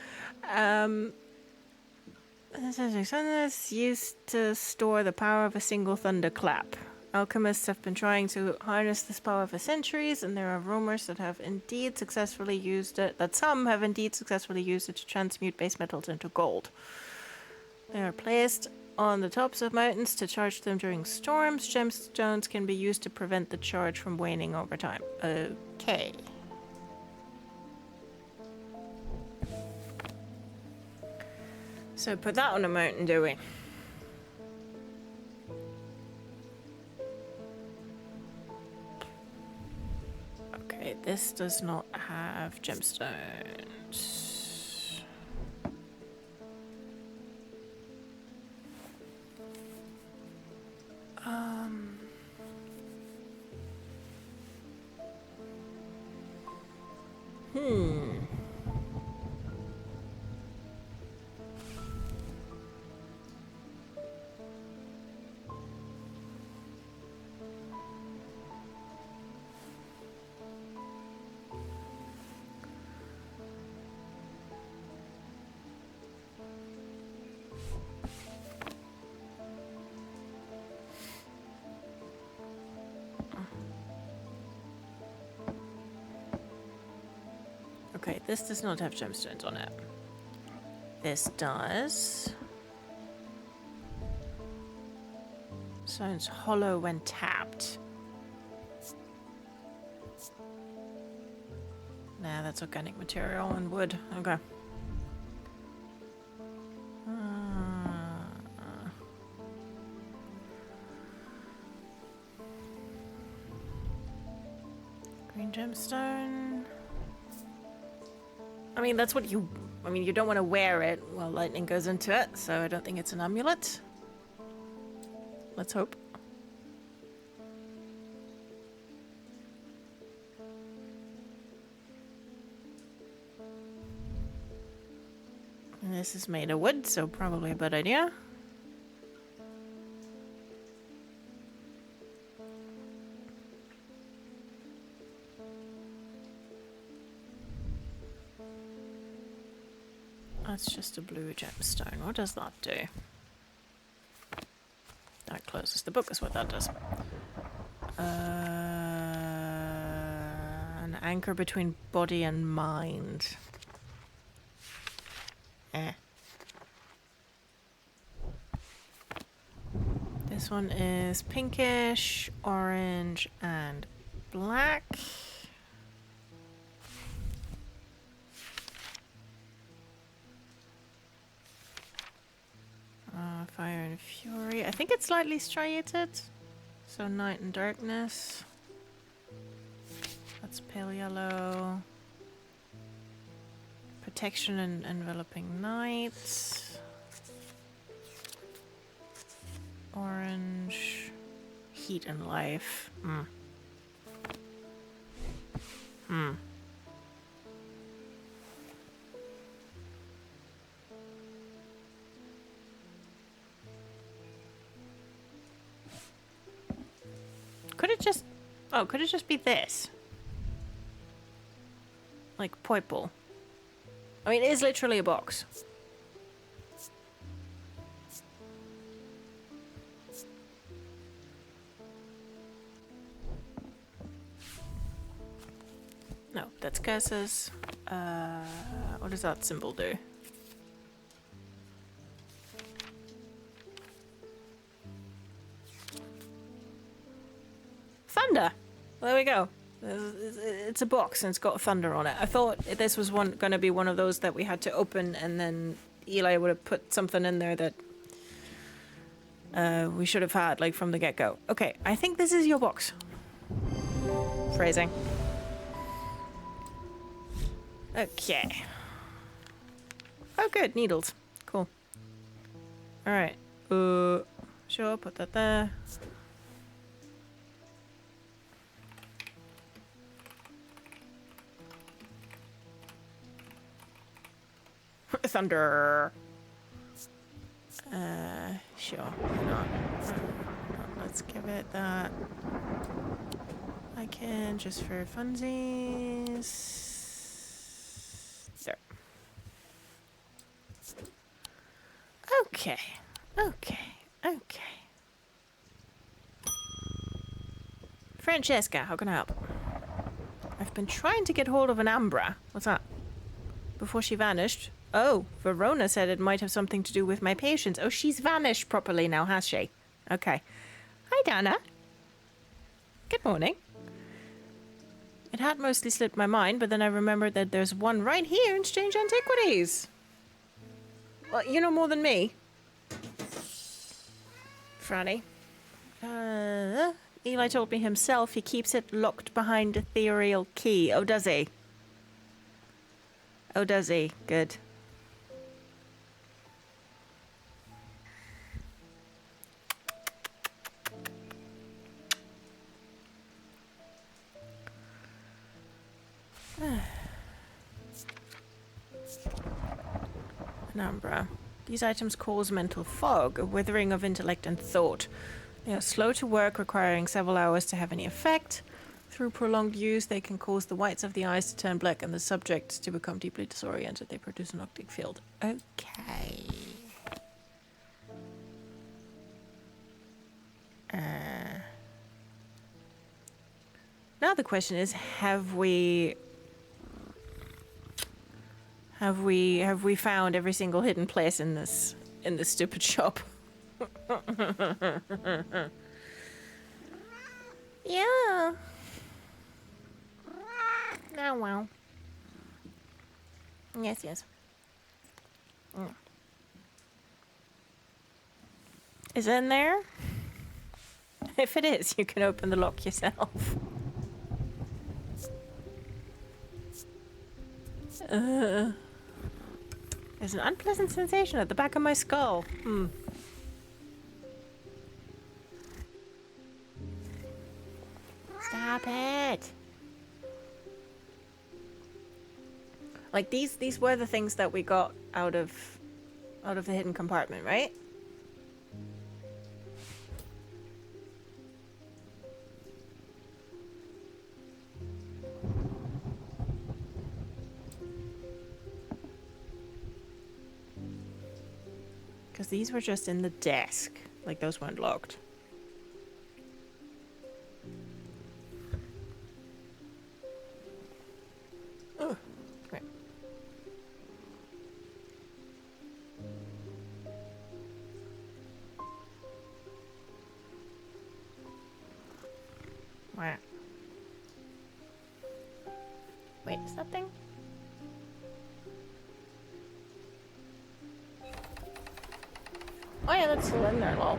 It's used to store the power of a single thunderclap. Alchemists have been trying to harness this power for centuries, and there are rumors that some have indeed successfully used it to transmute base metals into gold. They are placed on the tops of mountains to charge them during storms. Gemstones can be used to prevent the charge from waning over time. Okay. So put that on a mountain, do we? Okay, this does not have gemstones. Okay, this does not have gemstones on it. This does. Sounds hollow when tapped. Nah, that's organic material and wood. Okay. Green gemstone. I mean, that's what you... I mean, you don't want to wear it while lightning goes into it, so I don't think it's an amulet. Let's hope. And this is made of wood, so probably a bad idea. That's just a blue gemstone. What does that do? That closes the book, is what that does. An anchor between body and mind. This one is pinkish, orange, and black. Fire and fury. I think it's slightly striated. So night and darkness. That's pale yellow. Protection and enveloping night. Orange. Heat and life. Could it just... Oh, could it just be this? Like purple. I mean, it is literally a box. No, that's curses. What does that symbol do? Thunder! There we go. It's a box and it's got thunder on it. I thought this was going to be one of those that we had to open and then Eli would have put something in there that we should have had, like, from the get-go. Okay, I think this is your box. Phrasing. Okay. Oh, good. Needles. Cool. Alright. Sure, put that there. Thunder. Sure. Why not? Let's give it that. I can just for funsies. There. Okay. Okay. Okay. Francesca, how can I help? I've been trying to get hold of an Ambra. What's that? Before she vanished. Oh, Verona said it might have something to do with my patients. Oh, she's vanished properly now, has she? Okay. Hi, Dana. Good morning. It had mostly slipped my mind, but then I remembered that there's one right here in Strange Antiquities. Well, you know more than me. Franny. Eli told me himself he keeps it locked behind a ethereal key. Oh, does he? Oh, does he? Good. Penumbra. These items cause mental fog, a withering of intellect and thought. They are slow to work, requiring several hours to have any effect. Through prolonged use, they can cause the whites of the eyes to turn black and the subject to become deeply disoriented. They produce an optic field. Okay. Now the question is, have we found every single hidden place in this stupid shop? Yeah. Oh well. Yes, yes. Is it in there? If it is, you can open the lock yourself. There's an unpleasant sensation at the back of my skull. Stop it. Like these were the things that we got out of the hidden compartment, right? Because these were just in the desk. Like, those weren't locked. Oh, right. Wow. Wait, is that thing? Oh yeah, that's still in there, lol.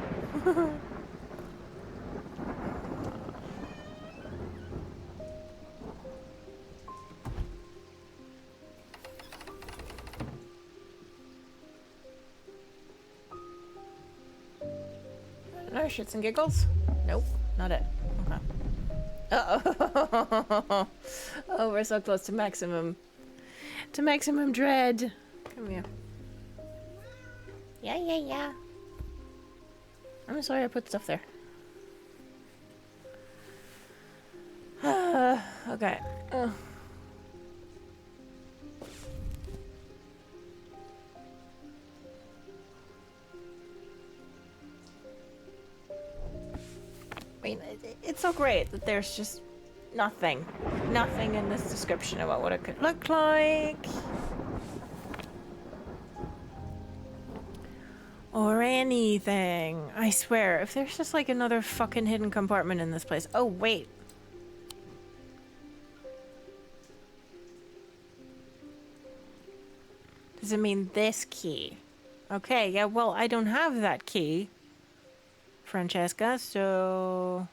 shits and giggles? Nope, not it. Okay. Uh-oh. Oh, we're so close to maximum. To maximum dread. Come here. Yeah. I'm sorry I put stuff there. Okay. I mean, it's so great that there's just nothing in this description about what it could look like. Or anything. I swear, if there's just like another fucking hidden compartment in this place. Oh, wait. Does it mean this key? Okay, yeah, well, I don't have that key, Francesca, so...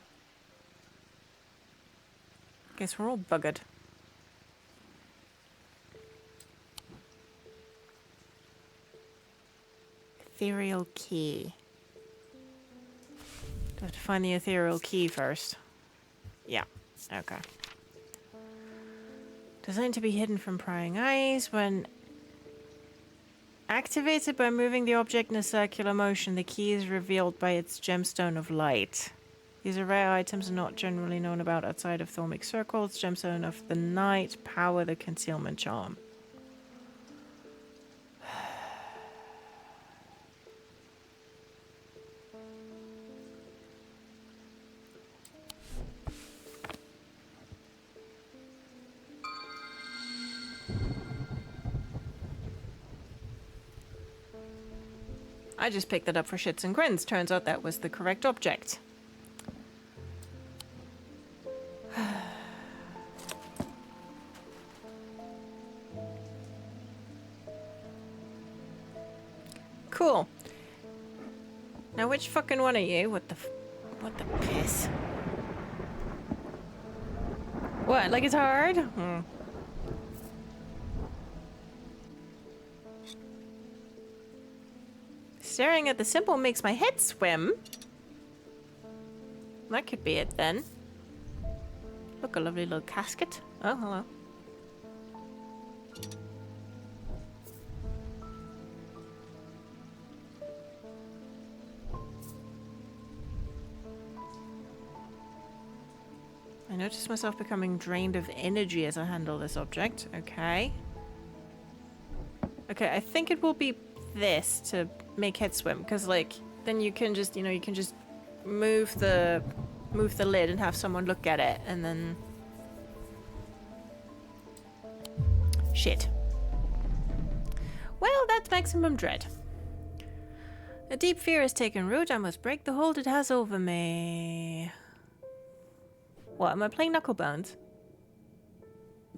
Guess we're all buggered. Ethereal key. Do I have to find the ethereal key first? Yeah, okay. Designed to be hidden from prying eyes. When activated by moving the object in a circular motion, the key is revealed by its gemstone of light. These are rare items not generally known about outside of Thormic circles. Gemstone of the night power the concealment charm. I just picked that up for shits and grins. Turns out that was the correct object. Cool. Now which fucking one are you? What the piss? What, like it's hard? Staring at the symbol makes my head swim. That could be it then. Look, a lovely little casket. Oh, hello. I notice myself becoming drained of energy as I handle this object. Okay. Okay, I think it will be this to make head swim, because like then you can just, you know, you can just move the lid and have someone look at it, and then shit. Well, that's maximum dread. A deep fear has taken root. I must break the hold it has over me. What, am I playing Knucklebones?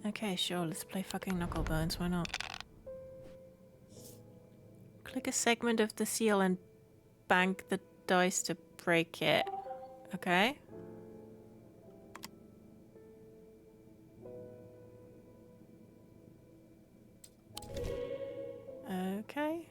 Okay, sure, let's play fucking Knucklebones, why not? Click a segment of the seal and bank the dice to break it. Okay. Okay.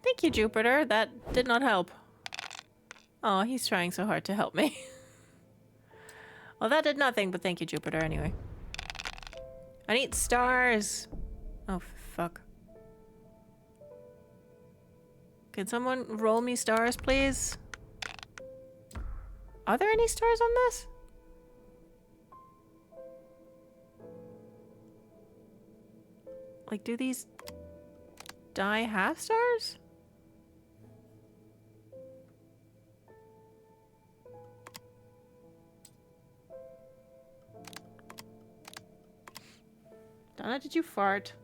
Thank you, Jupiter. That did not help. Oh, he's trying so hard to help me. Well, that did nothing, but thank you, Jupiter, anyway. I need stars. Oh, fuck. Can someone roll me stars, please? Are there any stars on this? Like, do these die half stars? Donna, did you fart?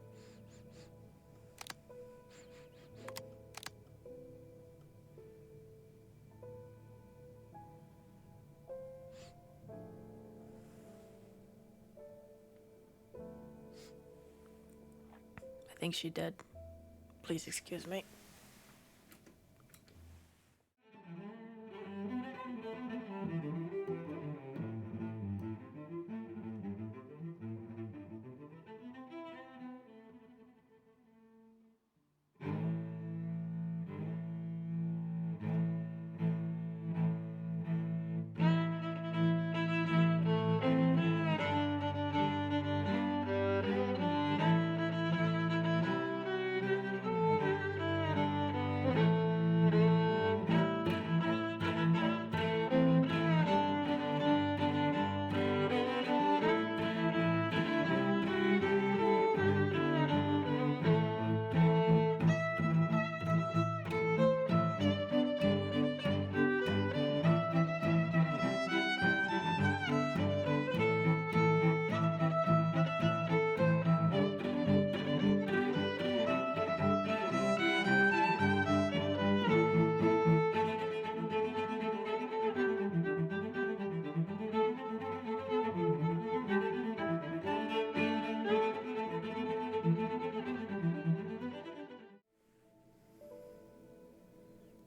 I think she did. Please excuse me.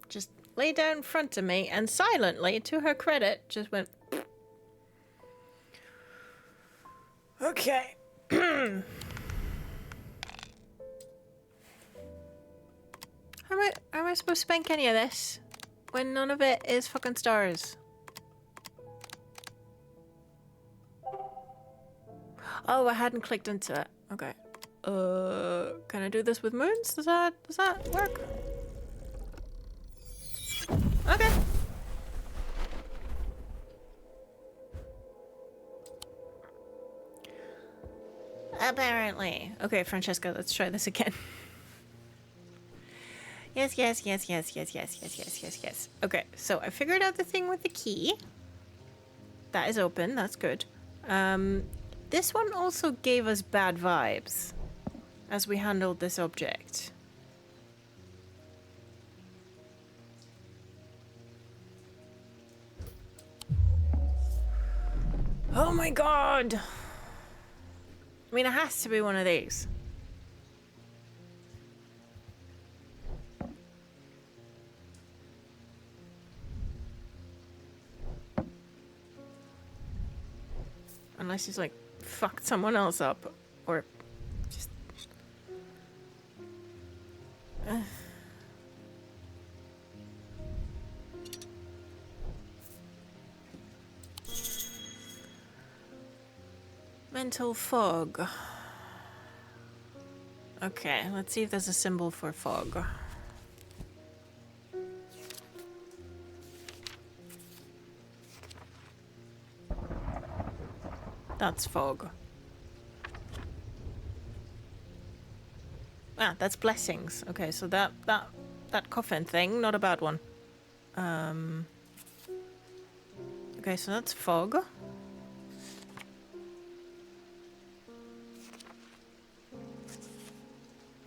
Just lay down in front of me and silently, to her credit, just went. Okay. How am I supposed to spank any of this when none of it is fucking stars? Oh, I hadn't clicked into it. Okay. Can I do this with moons? Does that work? Okay. Apparently. Okay, Francesca, let's try this again. Yes. Okay, so I figured out the thing with the key. That is open, that's good. This one also gave us bad vibes as we handled this object. Oh my god! I mean, it has to be one of these. Unless he's like fucked someone else up, or just. Mental fog. Okay, let's see if there's a symbol for fog. That's fog. Ah, that's blessings. Okay, so that coffin thing, not a bad one. Okay, so that's fog.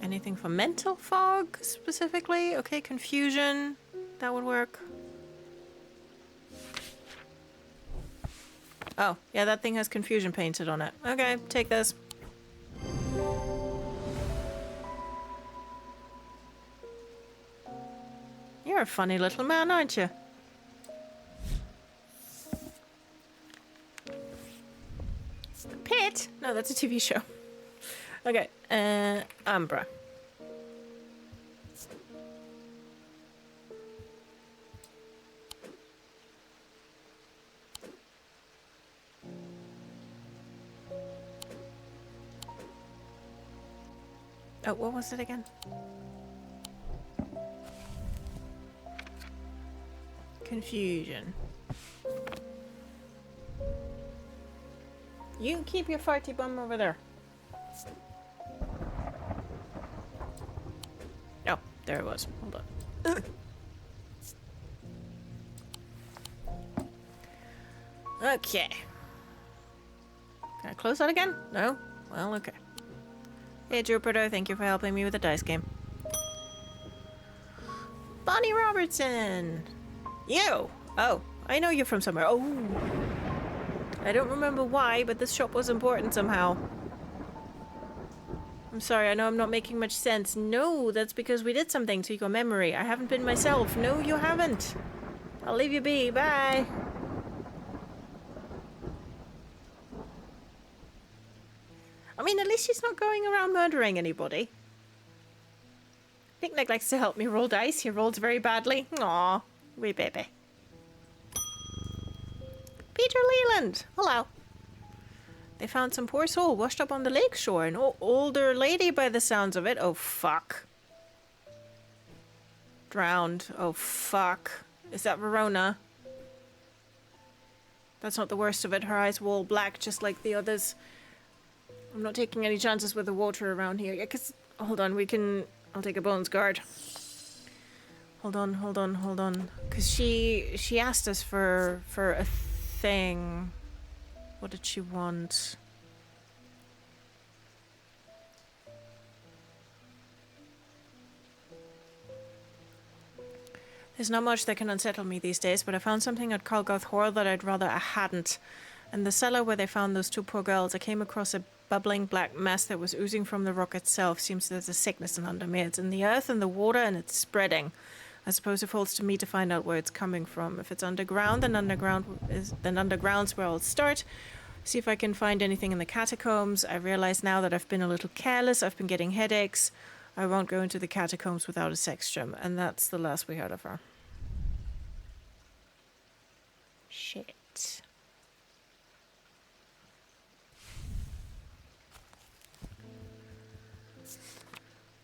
Anything for mental fog specifically? Okay, confusion. That would work. Oh, yeah, that thing has confusion painted on it. Okay, take this. You're a funny little man, aren't you? The Pit? No, that's a TV show. Okay, Umbra. Oh, what was it again? Confusion. You keep your farty bum over there. Oh, there it was. Hold on. Okay. Can I close that again? No? Well, okay. Hey, Jupiter, thank you for helping me with the dice game. Bonnie Robertson! You! Oh, I know you from somewhere. Oh! I don't remember why, but this shop was important somehow. I'm sorry, I know I'm not making much sense. No, that's because we did something to your memory. I haven't been myself. No, you haven't. I'll leave you be. Bye. I mean, at least she's not going around murdering anybody. Picnic likes to help me roll dice. He rolls very badly. Aw, wee baby. Peter Leland. Hello. They found some poor soul washed up on the lake shore. An older lady by the sounds of it. Oh, fuck. Drowned. Oh, fuck. Is that Verona? That's not the worst of it. Her eyes were all black, just like the others. I'm not taking any chances with the water around here. Yeah, because... Hold on, we can... I'll take a bones guard. Hold on. Because she asked us for a thing. What did she want? There's not much that can unsettle me these days, but I found something at Colgoth Hall that I'd rather I hadn't. In the cellar where they found those two poor girls, I came across a bubbling black mess that was oozing from the rock itself. Seems there's a sickness under me. It's in the earth and the water, and it's spreading. I suppose it falls to me to find out where it's coming from. If it's underground, then underground's where I'll start. See if I can find anything in the catacombs. I realize now that I've been a little careless. I've been getting headaches. I won't go into the catacombs without a sextrum. And that's the last we heard of her. Shit.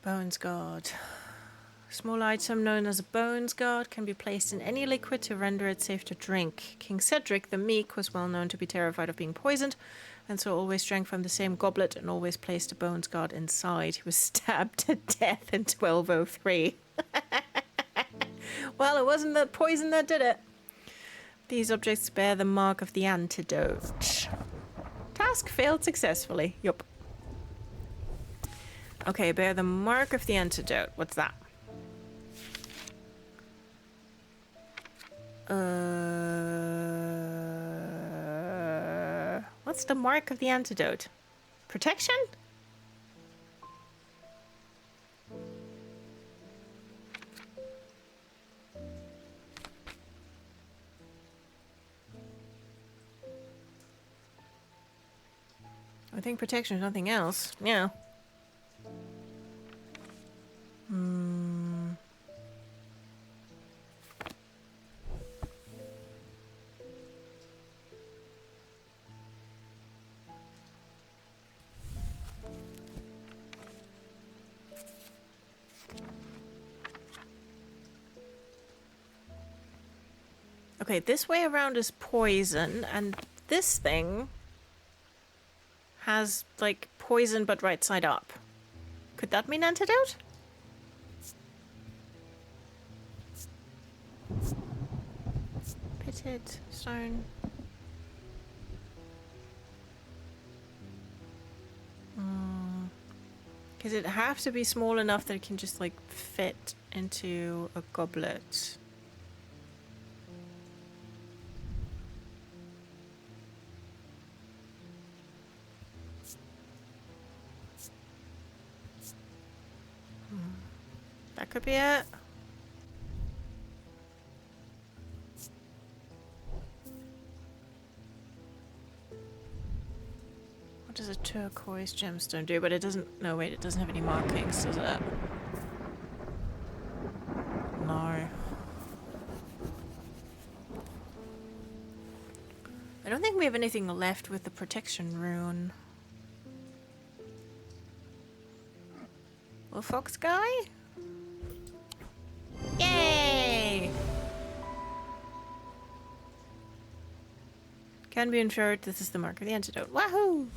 Bones guard. Small item known as a bones guard can be placed in any liquid to render it safe to drink. King Cedric the Meek was well known to be terrified of being poisoned, and so always drank from the same goblet and always placed a bones guard inside. He was stabbed to death in 1203. Well, it wasn't the poison that did it. These objects bear the mark of the antidote. Task failed successfully. Yup. Okay, bear the mark of the antidote. What's that? What's the mark of the antidote? Protection? I think protection is nothing else. Yeah. Okay, this way around is poison, and this thing has, like, poison but right side up. Could that mean antidote? Pitted stone. Because it have to be small enough that it can just, like, fit into a goblet. That could be it. What does a turquoise gemstone do? But it doesn't... No, wait, it doesn't have any markings, does it? No. I don't think we have anything left with the protection rune. Little fox guy? Yay! Can be inferred this is the mark of the antidote. Wahoo!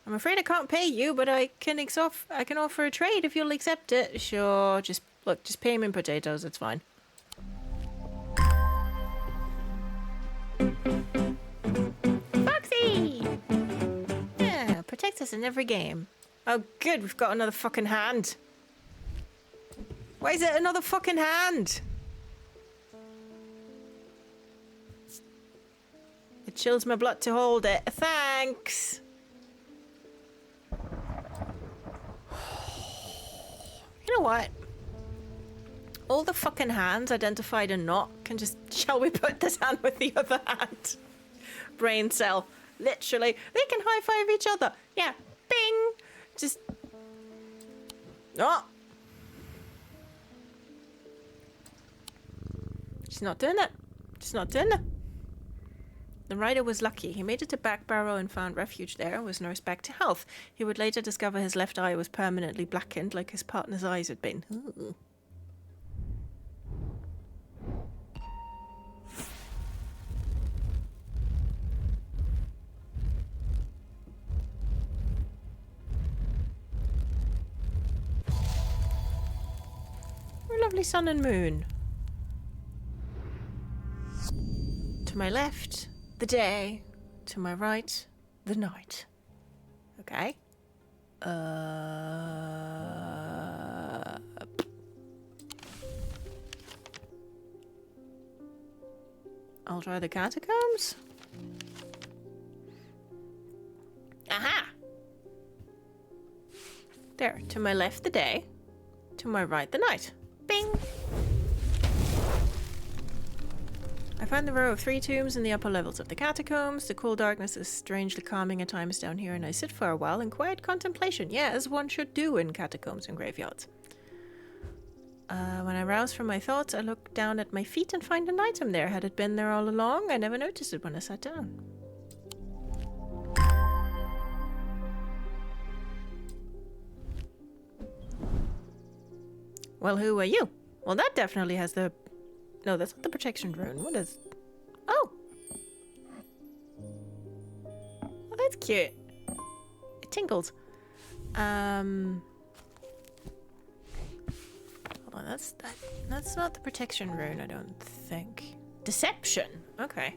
I'm afraid I can't pay you, but I can offer a trade if you'll accept it. Sure, just pay him in potatoes, it's fine. Foxy! Yeah, protects us in every game. Oh good, we've got another fucking hand. Why is it another fucking hand? It chills my blood to hold it. Thanks. You know what? All the fucking hands identified and not can just... Shall we put this hand with the other hand? Brain cell. Literally. They can high-five each other. Yeah. Bing! Just... Oh! She's not doing it. She's not doing it. The rider was lucky. He made it to Back Barrow and found refuge there and was nursed back to health. He would later discover his left eye was permanently blackened like his partner's eyes had been. Ooh. Our lovely sun and moon. To my left, the day. To my right, the night. Okay. I'll try the catacombs. Aha! There. To my left, the day. To my right, the night. Bing! I found the row of 3 tombs in the upper levels of the catacombs. The cool darkness is strangely calming at times down here, and I sit for a while in quiet contemplation. Yeah, as one should do in catacombs and graveyards. When I rouse from my thoughts, I look down at my feet and find an item there. Had it been there all along? I never noticed it when I sat down. Well, who are you? Well, that definitely has the... No, that's not the protection rune. What is... Oh! Oh, that's cute. It tinkles. Hold on, that's not the protection rune, I don't think. Deception! Okay.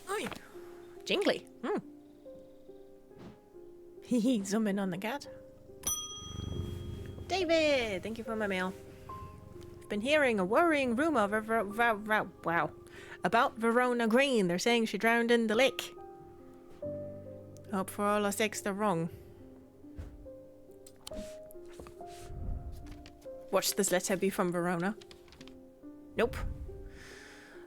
Oh, jingly. Hehe, zoom in on the cat. David! Thank you for my mail. I've been hearing a worrying rumor about Verona Green. They're saying she drowned in the lake. Hope for all our sakes they're wrong. Watch this letter be from Verona. Nope.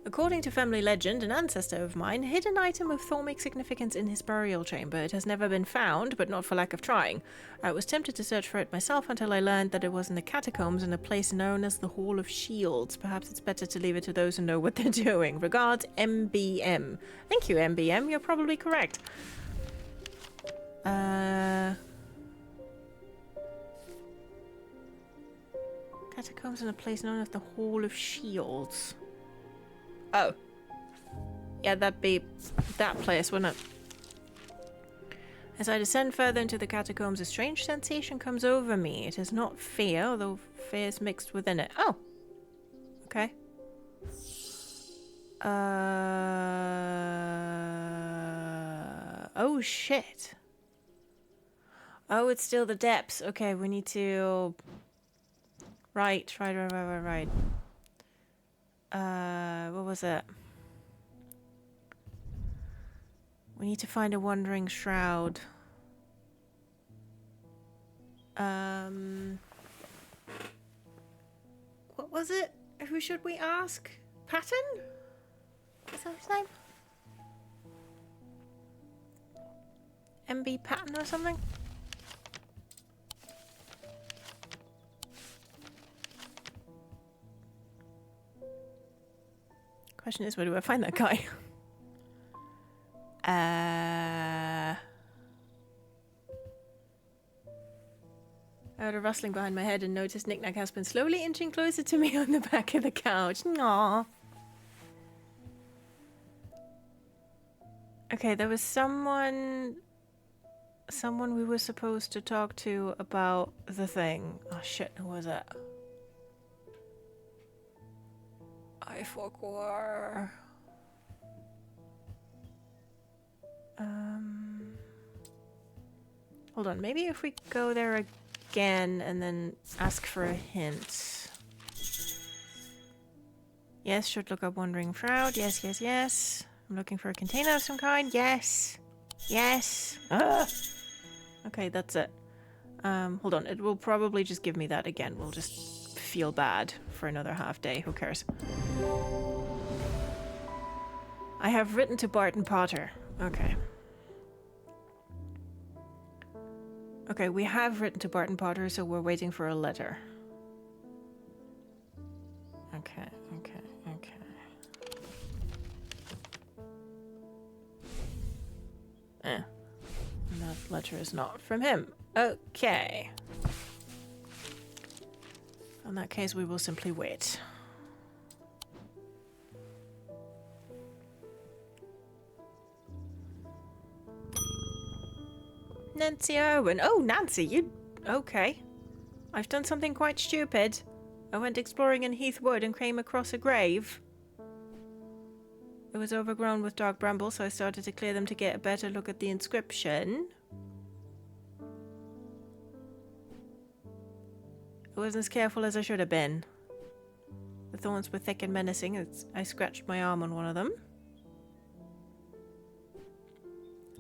According to family legend, an ancestor of mine hid an item of thormic significance in his burial chamber. It has never been found, but not for lack of trying. I was tempted to search for it myself until I learned that it was in the catacombs in a place known as the Hall of Shields. Perhaps it's better to leave it to those who know what they're doing. Regards, MBM. Thank you, MBM. You're probably correct. Catacombs in a place known as the Hall of Shields. Oh. Yeah, that'd be that place, wouldn't it? As I descend further into the catacombs, a strange sensation comes over me. It is not fear, although fear is mixed within it. Oh. Okay. Oh, shit. Oh, it's still the depths. Okay, we need to... Right. What was it? We need to find a wandering shroud. What was it? Who should we ask? Patton? Is that his name? MB Patton or something? Question is, where do I find that guy? I heard a rustling behind my head and noticed Knick Knack has been slowly inching closer to me on the back of the couch. Aww. Okay, there was someone we were supposed to talk to about the thing. Oh shit, who was it? I forgot. Hold on, maybe if we go there again and then ask for a hint. Yes, should look up Wandering Shroud. Yes, yes, yes. I'm looking for a container of some kind. Yes. Yes. Ah! Okay, that's it. Hold on. It will probably just give me that again. We'll just feel bad for another half day. Who cares? I have written to Barton Potter. Okay. Okay, we have written to Barton Potter, so we're waiting for a letter. Okay. And that letter is not from him. Okay. In that case, we will simply wait. Nancy Irwin. Oh, Nancy, you... Okay. I've done something quite stupid. I went exploring in Heath Wood and came across a grave. It was overgrown with dark brambles, so I started to clear them to get a better look at the inscription. I wasn't as careful as I should have been. The thorns were thick and menacing. I scratched my arm on one of them.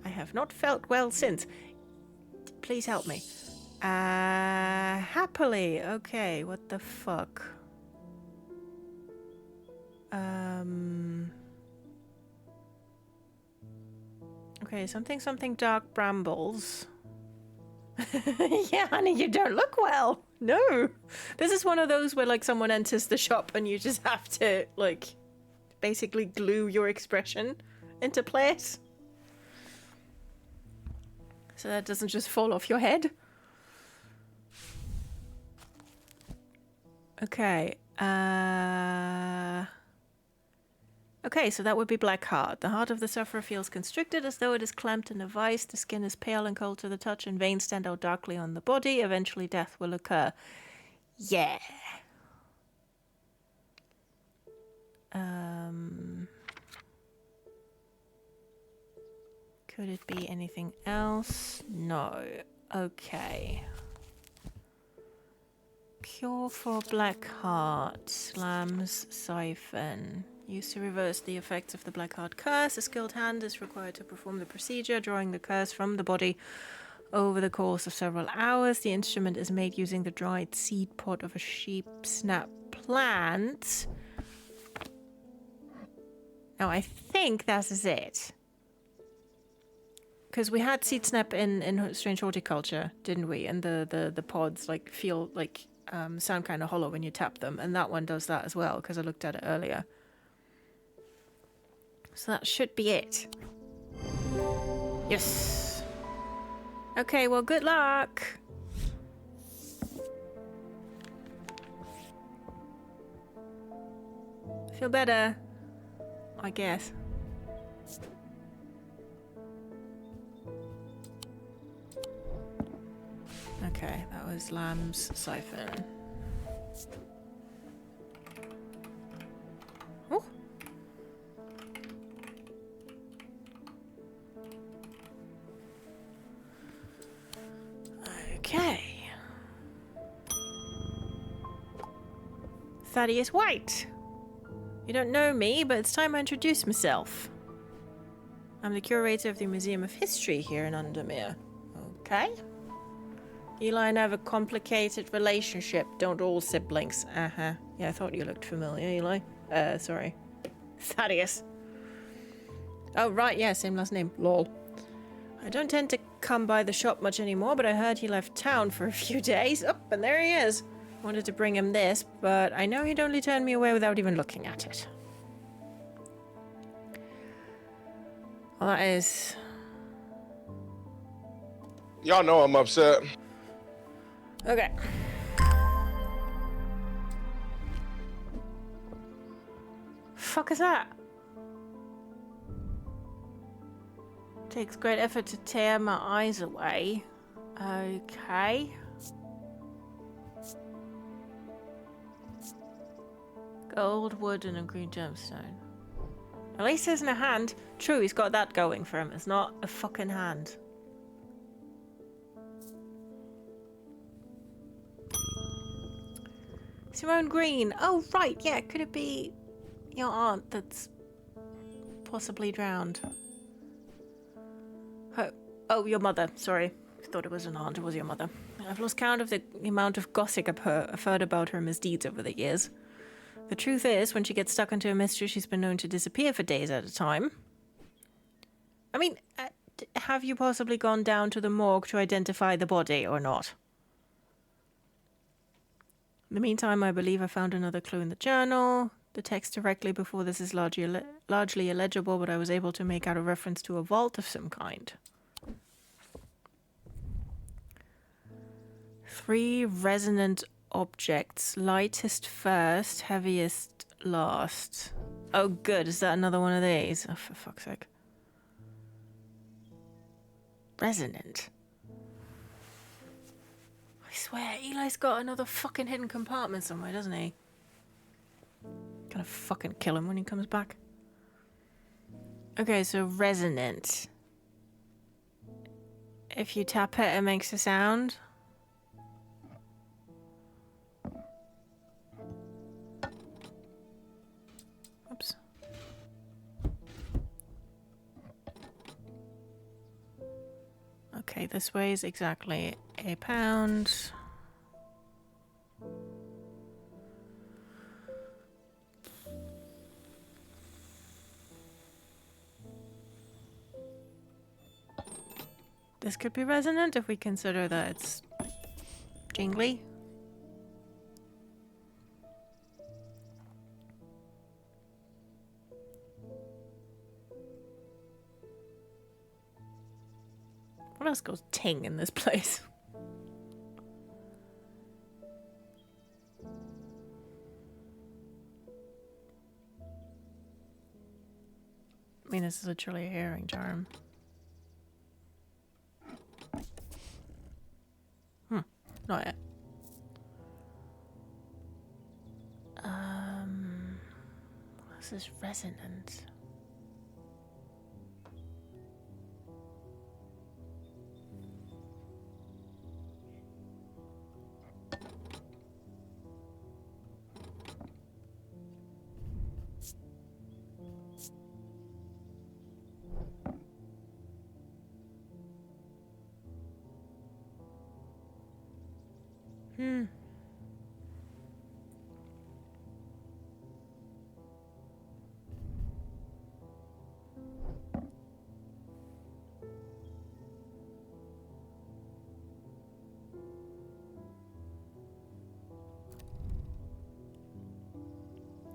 I have not felt well since. Please help me. Happily. Okay, what the fuck? Okay, something dark brambles. Yeah, honey, you don't look well. No. This is one of those where, like, someone enters the shop and you just have to, like, basically glue your expression into place. So that doesn't just fall off your head. Okay. Okay, so that would be black heart. The heart of the sufferer feels constricted as though it is clamped in a vice. The skin is pale and cold to the touch and veins stand out darkly on the body. Eventually death will occur. Yeah. Could it be anything else? No. Okay. Cure for black heart. Slams siphon. Used to reverse the effects of the black heart curse. A skilled hand is required to perform the procedure, drawing the curse from the body over the course of several hours. The instrument is made using the dried seed pod of a sheep snap plant. Now, I think that is it. Because we had seed snap in Strange Horticulture, didn't we? And the pods like feel like sound kind of hollow when you tap them, and that one does that as well. Because I looked at it earlier. So that should be it. Yes. Okay. Well, good luck. Feel better, I guess. Okay, that was Lamb's siphon. Oh. Okay. Thaddeus White. You don't know me, but it's time I introduce myself. I'm the curator of the Museum of History here in Undermere. Okay. Eli and I have a complicated relationship, don't all siblings? Uh-huh. Yeah, I thought you looked familiar, Eli. Sorry. Thaddeus. Oh, right, yeah, same last name. Lol. I don't tend to come by the shop much anymore, but I heard he left town for a few days. Oh, and there he is. Wanted to bring him this, but I know he'd only turn me away without even looking at it. Well, that is... Y'all know I'm upset. Okay. Fuck is that? Takes great effort to tear my eyes away. Okay. Gold, wood, and a green gemstone. At least it isn't a hand. True, he's got that going for him. It's not a fucking hand. Simone Green. Oh, right. Yeah, could it be your aunt that's possibly drowned? Oh, your mother. Sorry. I thought it was an aunt. It was your mother. I've lost count of the amount of gossip I've heard about her misdeeds over the years. The truth is, when she gets stuck into a mystery, she's been known to disappear for days at a time. I mean, have you possibly gone down to the morgue to identify the body or not? In the meantime, I believe I found another clue in the journal. The text directly before this is largely illegible, but I was able to make out a reference to a vault of some kind. 3 resonant objects. Lightest first, heaviest last. Oh, good. Is that another one of these? Oh, for fuck's sake. Resonant. I swear, Eli's got another fucking hidden compartment somewhere, doesn't he? Gonna fucking kill him when he comes back. Okay, so resonant. If you tap it, it makes a sound. Oops. Okay, this weighs exactly a pound. This could be resonant if we consider that it's jingly. What else goes ting in this place? I mean, this is literally a hearing charm. Not yet. This is resonant.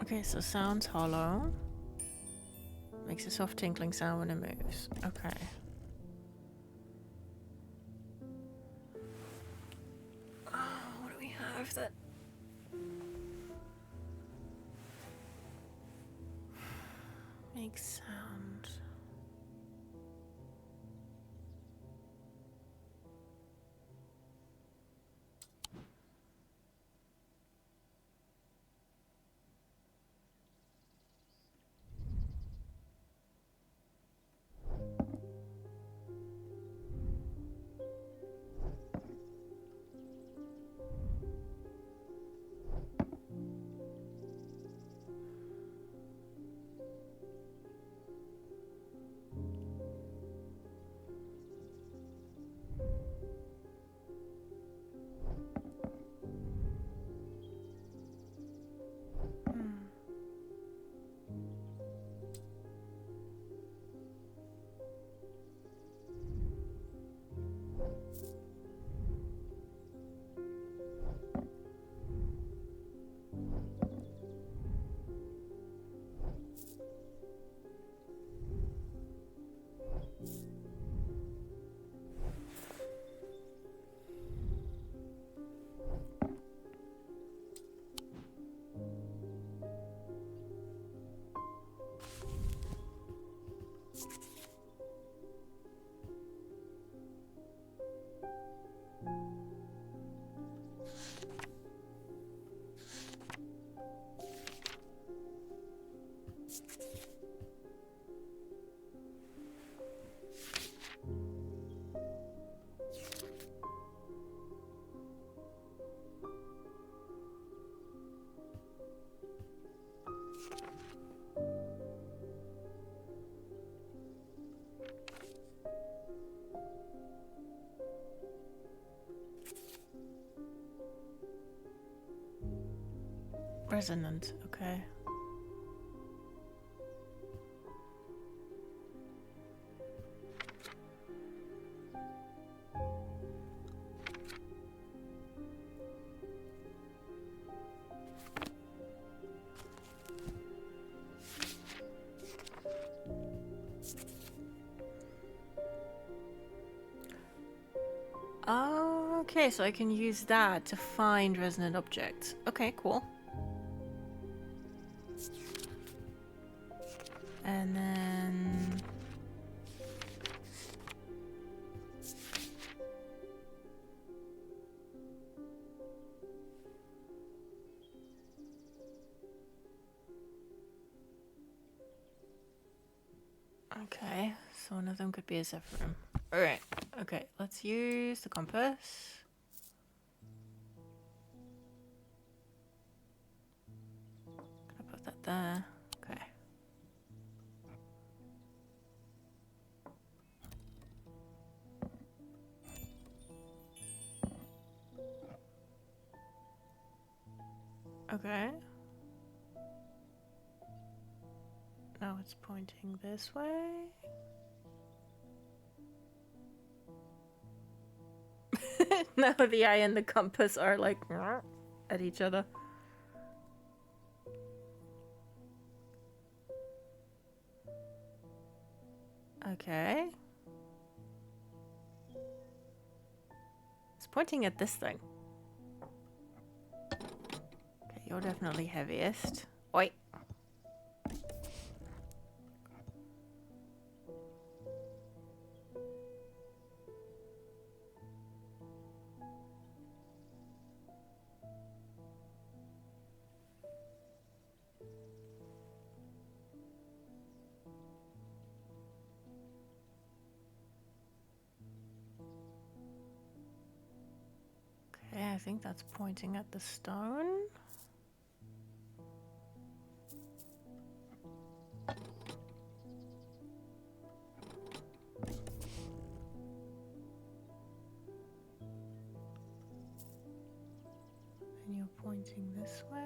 Okay, so sounds hollow. Makes a soft tinkling sound when it moves. Okay. Oh, what do we have that... makes sound? Resonant, okay. Oh, okay, so I can use that to find resonant objects. Okay, cool. And then... Okay, so one of them could be a Zephyrim. Alright, okay, let's use the compass. Gonna put that there. Okay. Okay. Now it's pointing this way. Now the eye and the compass are like at each other. Okay. It's pointing at this thing. Okay, you're definitely heaviest. Oi. Okay, I think that's pointing at the stone. And you're pointing this way.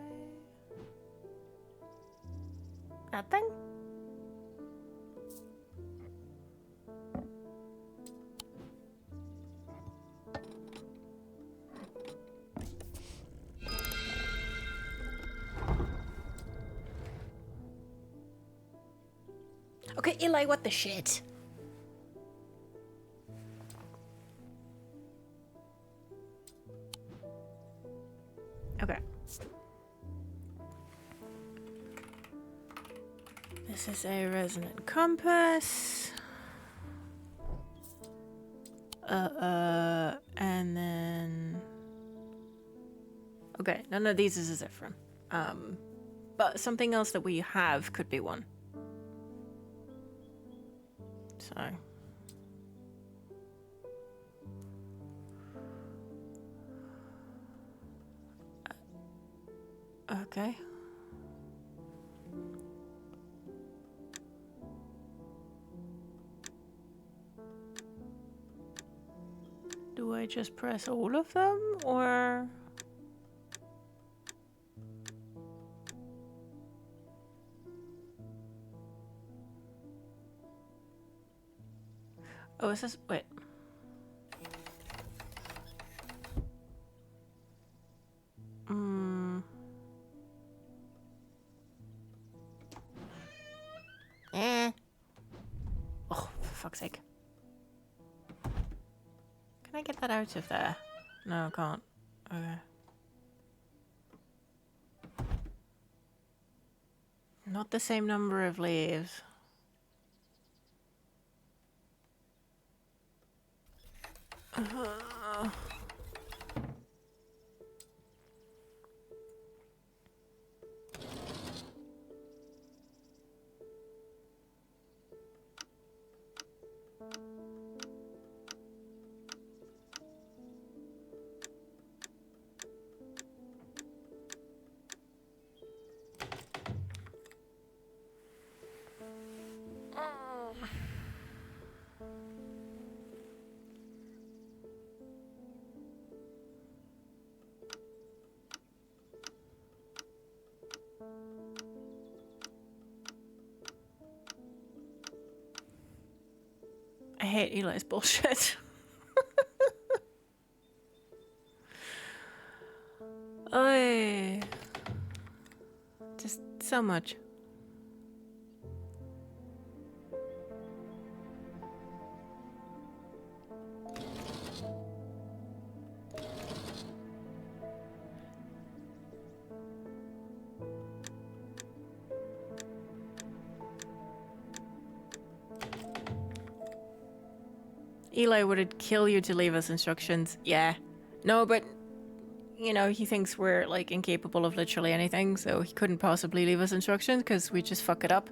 That thing? Okay, Eli, what the shit? Okay. This is a resonant compass. And then... Okay, none of these is a Zephyrim. But something else that we have could be one. So... Okay. Do I just press all of them, or... Oh, is this... Wait. Oh, for fuck's sake. Can I get that out of there? No, I can't. Okay. Not the same number of leaves. hate Eli's bullshit. Oy. Just so much. Eli would kill you to leave us instructions. Yeah. No, but, you know, he thinks we're, like, incapable of literally anything, so he couldn't possibly leave us instructions because we just fuck it up.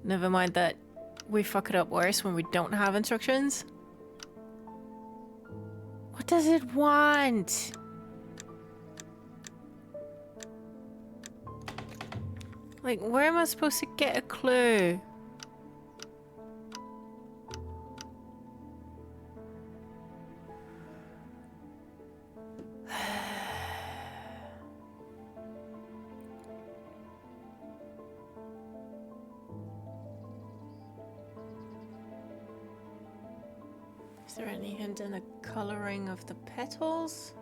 Never mind that we fuck it up worse when we don't have instructions. What does it want? Like, where am I supposed to get a clue? Is there any hint in the coloring of the petals?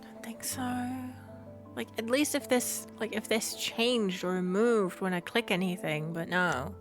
Don't think so. Like, at least if this, like, if this changed or moved when I click anything, but no.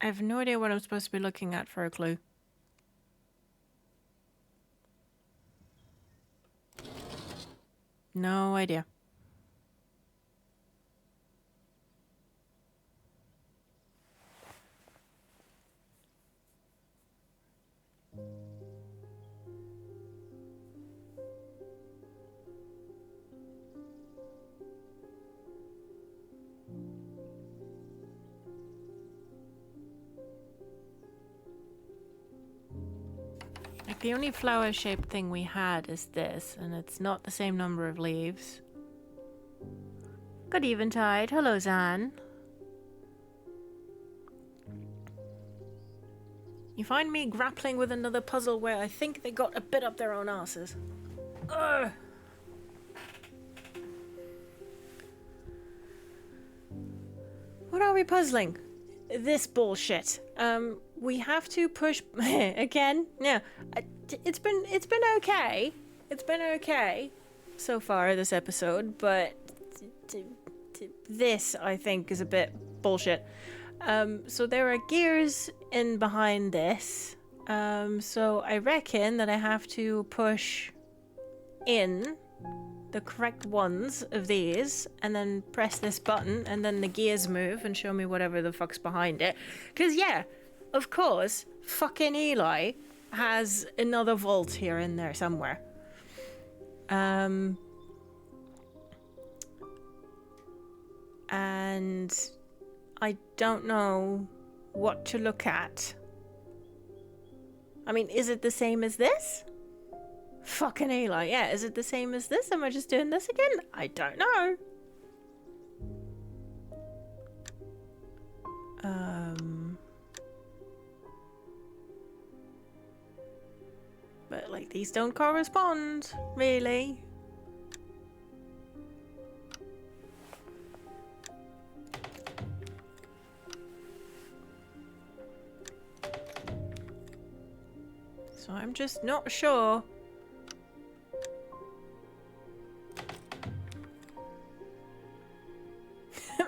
I have no idea what I'm supposed to be looking at for a clue. No idea. Like, the only flower-shaped thing we had is this, and it's not the same number of leaves. Good eventide. Hello, Zan. You find me grappling with another puzzle where I think they got a bit up their own asses. Ugh. What are we puzzling? This bullshit. We have to push again. Yeah, it's been okay. It's been okay so far this episode, but this I think is a bit bullshit. So there are gears in behind this. So I reckon that I have to push in the correct ones of these and then press this button and then the gears move and show me whatever the fuck's behind it. Because yeah, of course, fucking Eli has another vault here in there somewhere. And I don't know what to look at. I mean, is it the same as this? Fucking Eli, yeah, is it the same as this? Am I just doing this again? I don't know. But, like, these don't correspond, really. So I'm just not sure.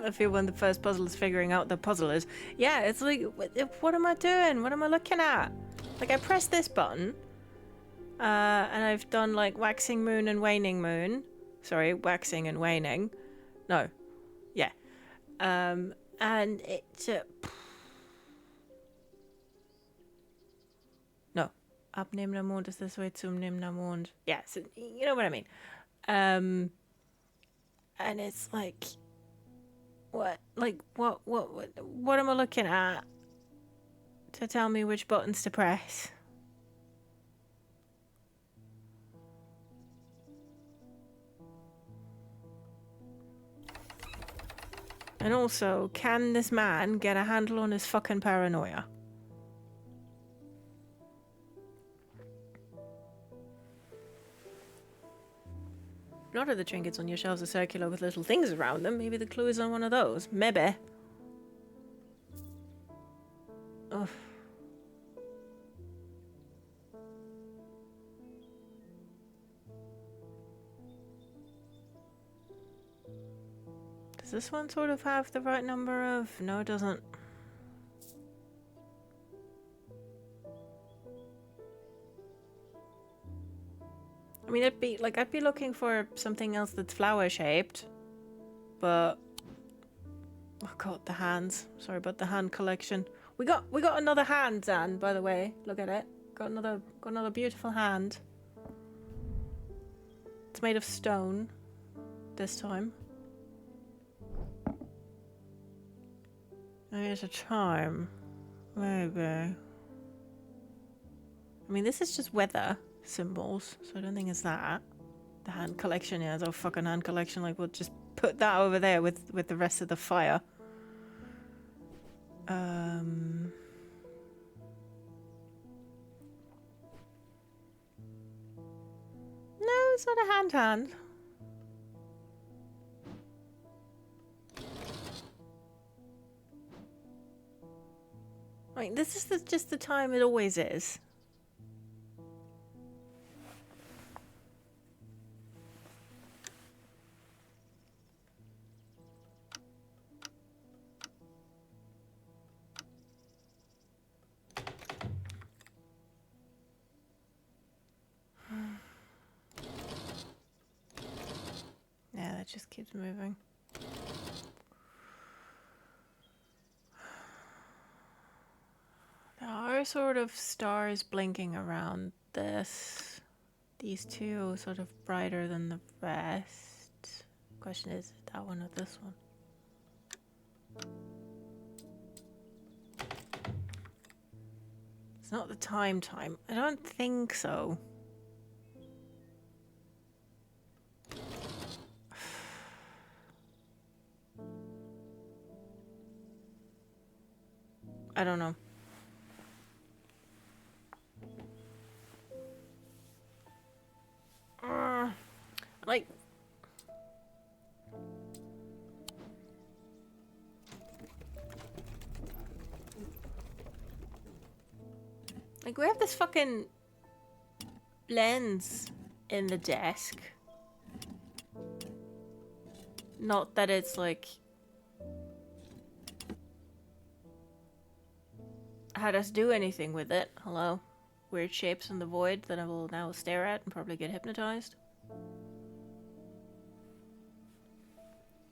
I feel when the first puzzle is figuring out the puzzle is. Yeah, it's like, what am I doing? What am I looking at? Like, I press this button, and I've done, like, waxing moon and waning moon. Sorry, waxing and waning. No. Yeah. And it's... no. Abnehmender Mond is this way, zunehmender Mond. Yeah, so, you know what I mean. And it's like... What? Like, what am I looking at to tell me which buttons to press? And also, can this man get a handle on his fucking paranoia? A lot of the trinkets on your shelves are circular with little things around them. Maybe the clue is on one of those. Maybe. Ugh. Does this one sort of have the right number of... no, it doesn't. I mean, I'd be looking for something else that's flower shaped, but oh god, the hands. Sorry about the hand collection. We got another hand, Zan. By the way, look at it. Got another beautiful hand. It's made of stone this time. There's a charm, maybe. I mean, this is just weather symbols, so I don't think it's that. The hand collection, yeah, it's a fucking hand collection. Like, we'll just put that over there with the rest of the fire. No, it's not a hand. I mean, this is just the time it always is. Yeah, that just keeps moving. There are sort of stars blinking around this. These two are sort of brighter than the rest. Question is that one or this one? It's not the time. I don't think so. I don't know. Like... like, we have this fucking lens in the desk. Not that it's like... had us do anything with it. Hello? Weird shapes in the void that I will now stare at and probably get hypnotized.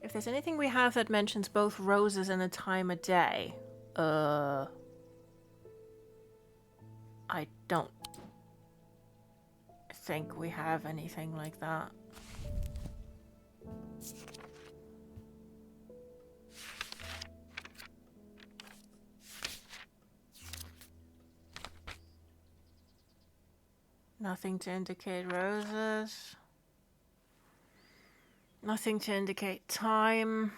If there's anything we have that mentions both roses and a time of day, I don't think we have anything like that. Nothing to indicate roses. Nothing to indicate time.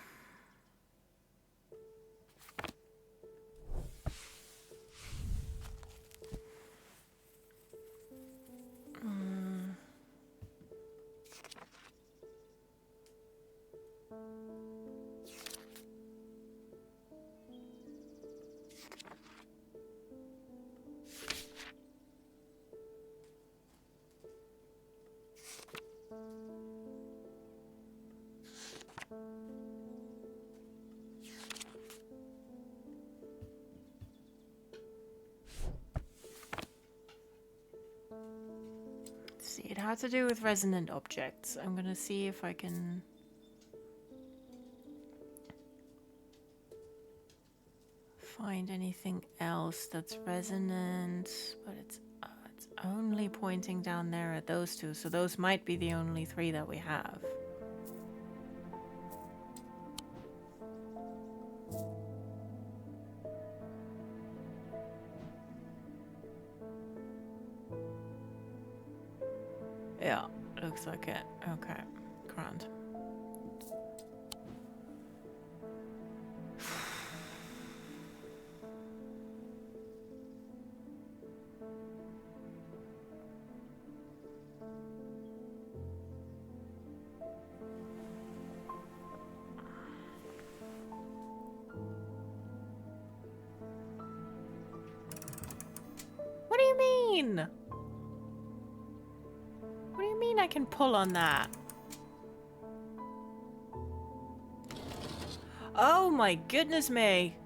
see, it had to do with resonant objects. I'm gonna see if I can... find anything else that's resonant, but it's only pointing down there at those two, so those might be the only three that we have. Yeah, looks like it. Okay, grand. What do you mean? What do you mean I can pull on that? Oh my goodness me.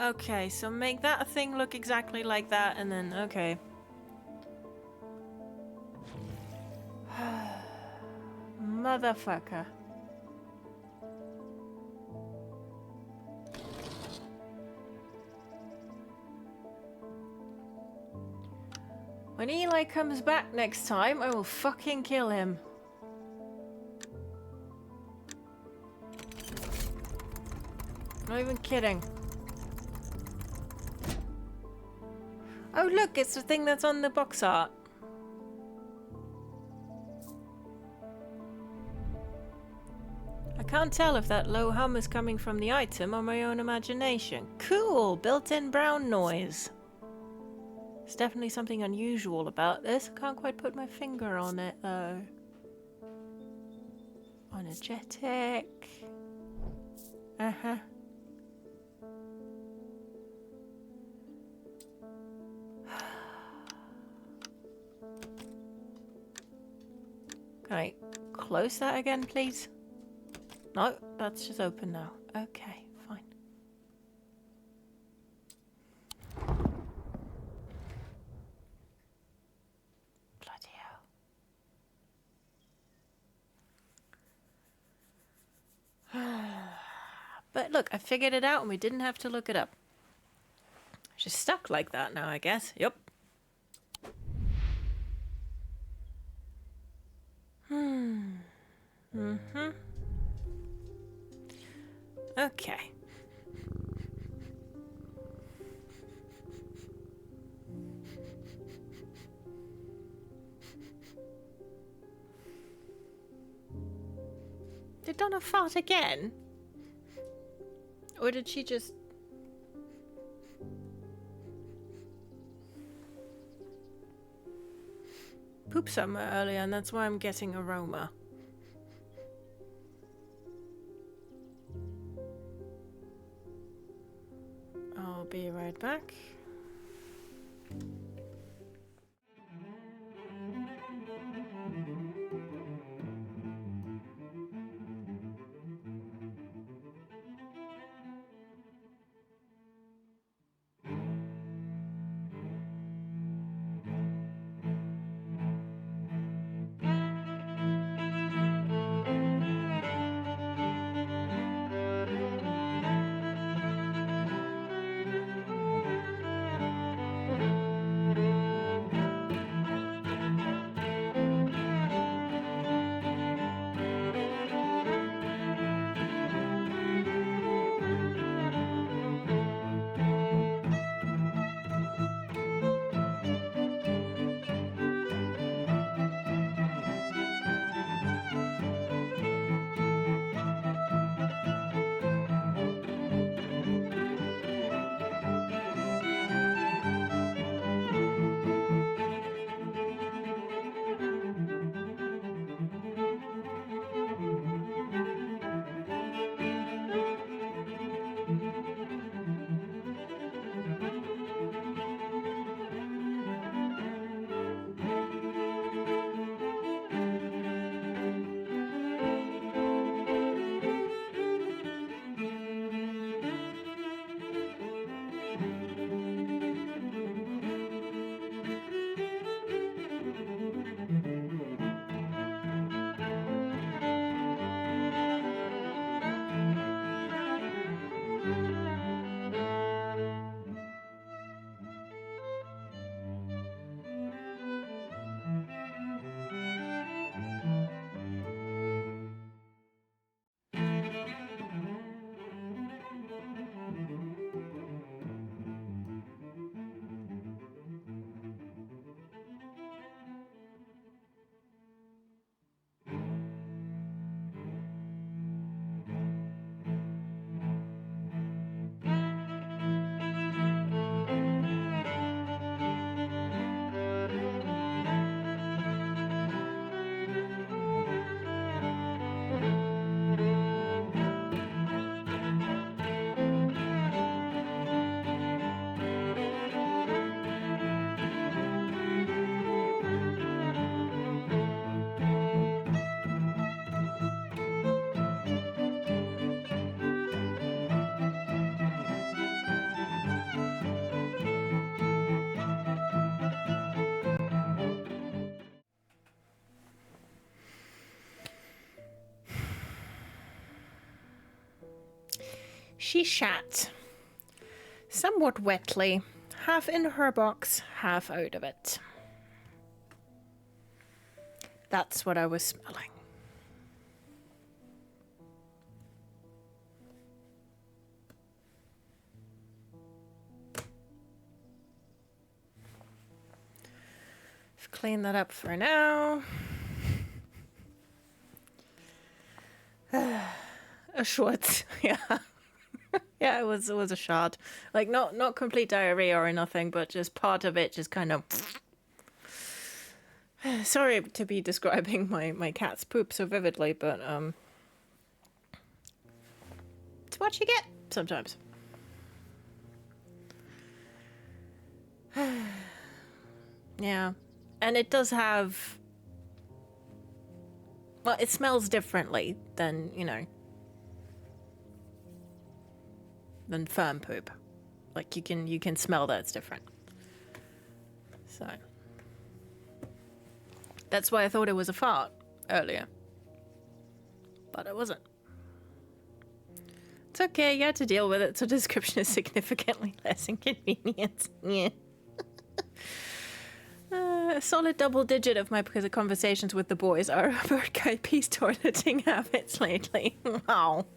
Okay, so make that thing look exactly like that and then, okay. Motherfucker. When Eli comes back next time, I will fucking kill him. Not even kidding. Oh look, it's the thing that's on the box art. I can't tell if that low hum is coming from the item or my own imagination. Cool, built-in brown noise. There's definitely something unusual about this. I can't quite put my finger on it though. Energetic. Uh-huh. Can I close that again, please? No, that's just open now. Okay, fine. Bloody hell. But look, I figured it out and we didn't have to look it up. It's just stuck like that now, I guess. Yep. Okay. Did Donna fart again? Or did she just... poop somewhere earlier and that's why I'm getting aroma? I'll be right back. She shat. Somewhat wetly. Half in her box, half out of it. That's what I was smelling. Clean that up for now. A Schwartz, yeah. Yeah, it was a shot. Like not complete diarrhea or nothing, but just part of it just kind of. Sorry to be describing my cat's poop so vividly, but it's what you get sometimes. Yeah. And it does have, well, it smells differently than, you know, than firm poop. Like you can smell that it's different. So that's why I thought it was a fart earlier. But it wasn't. It's okay, you had to deal with it, so description is significantly less inconvenient. Yeah. A solid double digit of my conversations with the boys are about Guy Peace toileting habits lately. Wow.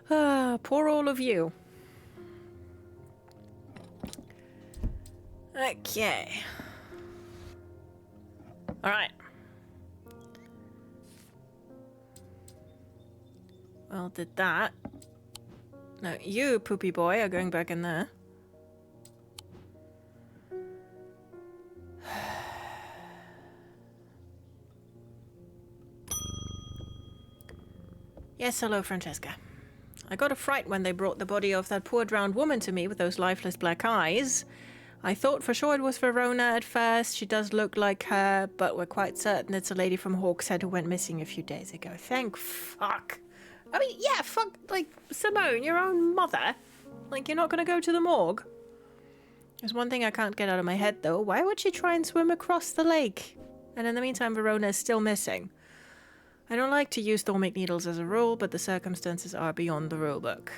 Poor all of you. Okay. Alright. Well, did that. No, you, poopy boy, are going back in there. Yes, hello, Francesca. I got a fright when they brought the body of that poor drowned woman to me with those lifeless black eyes. I thought for sure it was Verona at first. She does look like her, but we're quite certain it's a lady from Hawkshead who went missing a few days ago. Thank fuck. I mean, yeah, fuck, like, Simone, your own mother. Like, you're not gonna go to the morgue? There's one thing I can't get out of my head, though. Why would she try and swim across the lake? And in the meantime, Verona is still missing. I don't like to use thermic needles as a rule, but the circumstances are beyond the rulebook.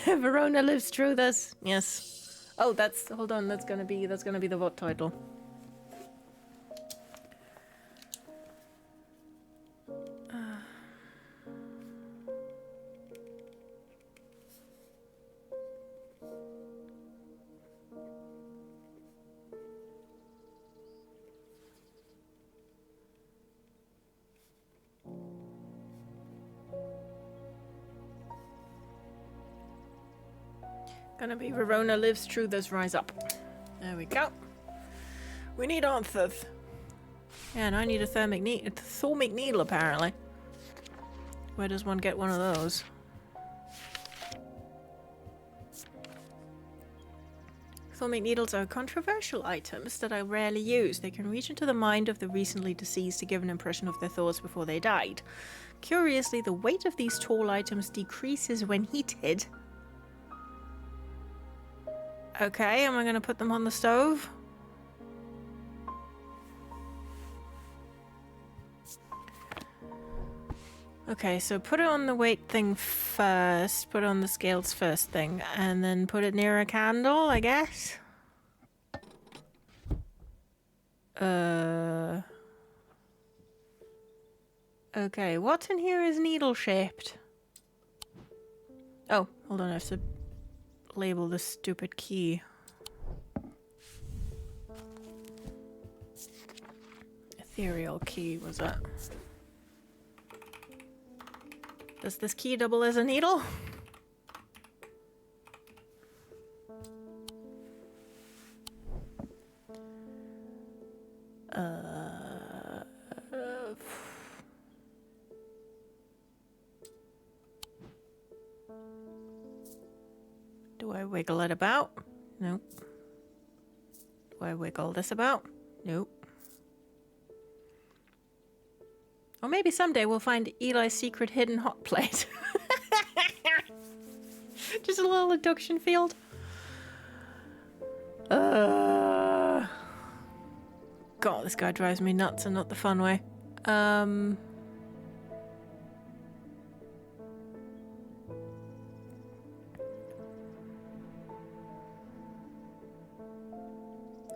Verona lives through this. Yes. Oh, hold on, that's gonna be the VOD title. Gonna be Verona lives through this, rise up. There we go. We need answers. Yeah, and I need a thermic needle apparently. Where does one get one of those? Thermic needles are controversial items that I rarely use. They can reach into the mind of the recently deceased to give an impression of their thoughts before they died. Curiously, the weight of these tall items decreases when heated. Okay, am I gonna put them on the stove? Okay, so put it on the weight thing first, put it on the scales first thing, and then put it near a candle, I guess? Okay, what in here is needle-shaped? Oh, hold on, I have to label this stupid key. Ethereal key, was that? Does this key double as a needle? Do I wiggle it about? Nope. Do I wiggle this about? Nope. Or maybe someday we'll find Eli's secret hidden hot plate. Just a little induction field. God, this guy drives me nuts and not the fun way.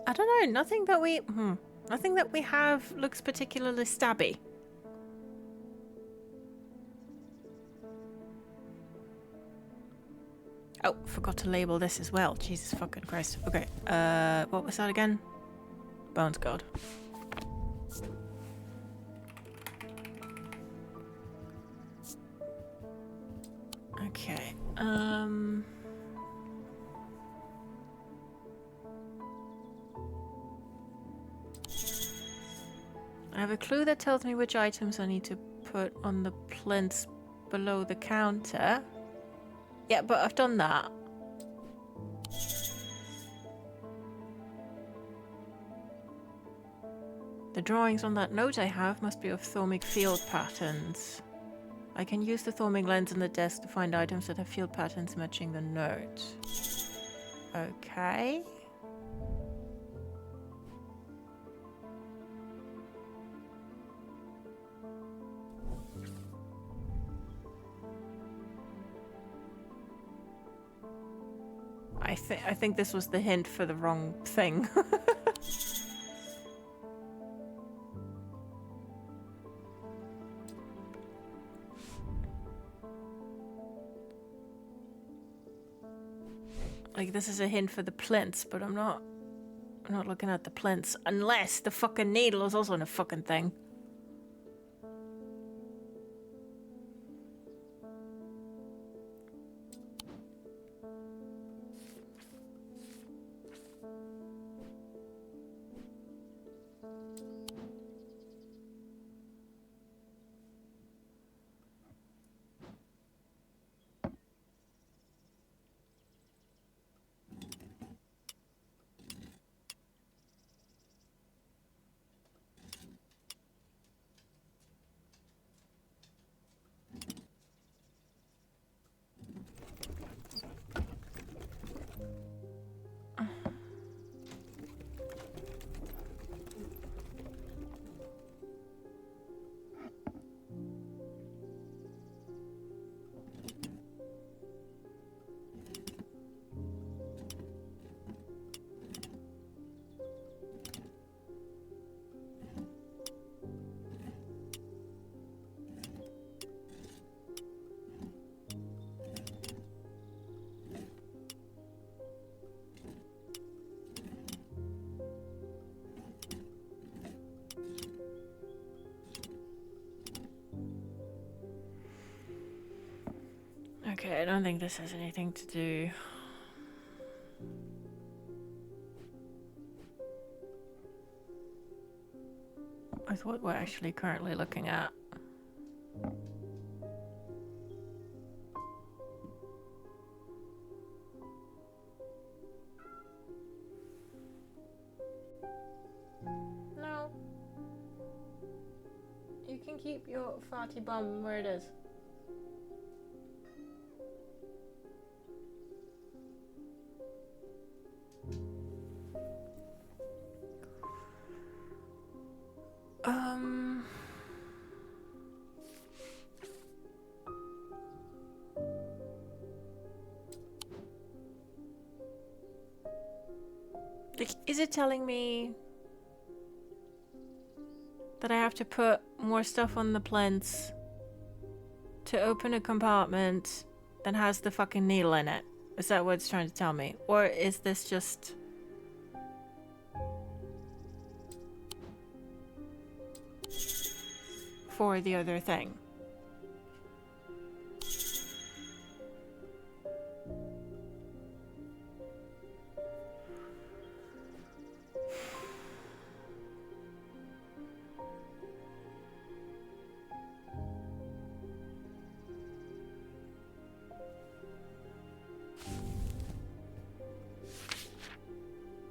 I don't know. Nothing that we have looks particularly stabby. Oh, forgot to label this as well. Jesus fucking Christ. Okay. What was that again? Bones God. Okay. I have a clue that tells me which items I need to put on the plinths below the counter. Yeah, but I've done that. The drawings on that note I have must be of thaumic field patterns. I can use the thaumic lens on the desk to find items that have field patterns matching the note. Okay. I think this was the hint for the wrong thing. Like, this is a hint for the plinths, but I'm not looking at the plinths unless the fucking needle is also in a fucking thing. Okay, I don't think this has anything to do with what we're actually currently looking at. No. You can keep your farty bum where it is. Is it telling me that I have to put more stuff on the plinths to open a compartment that has the fucking needle in it? Is that what it's trying to tell me? Or is this just... for the other thing?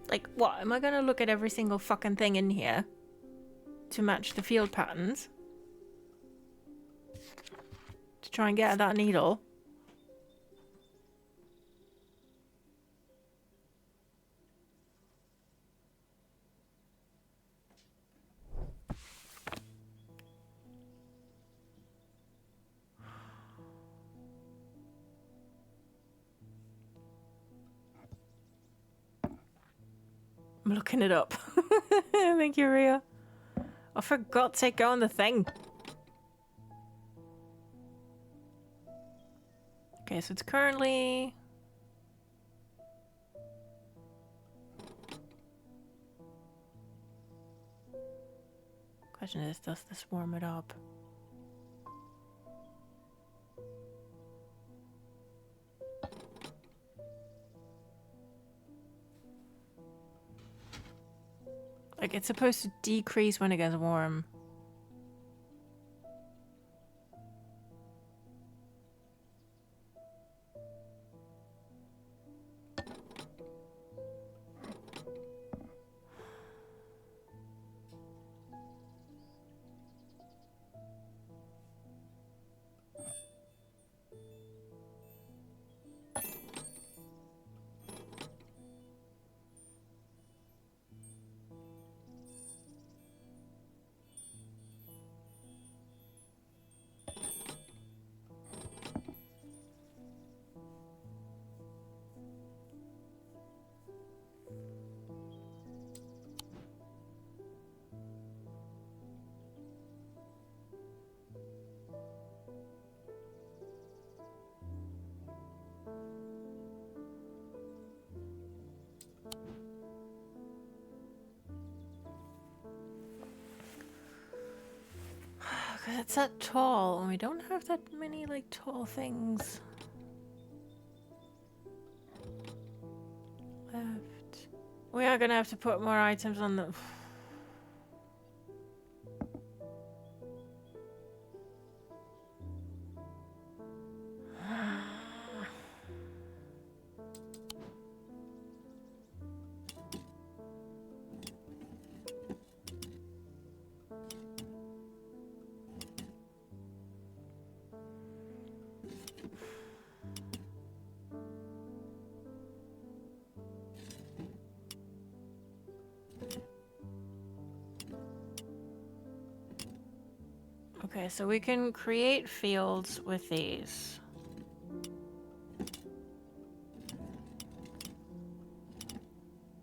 Like, what? Am I gonna look at every single fucking thing in here to match the field patterns? To try and get at that needle? I'm I'm looking it up. Thank you, Ria. Oh, for God's sake, go on the thing. Okay, so it's currently... Question is, does this warm it up? Like, it's supposed to decrease when it gets warm. Because it's that tall, and we don't have that many, like, tall things left. We are gonna have to put more items on the... Okay, so we can create fields with these.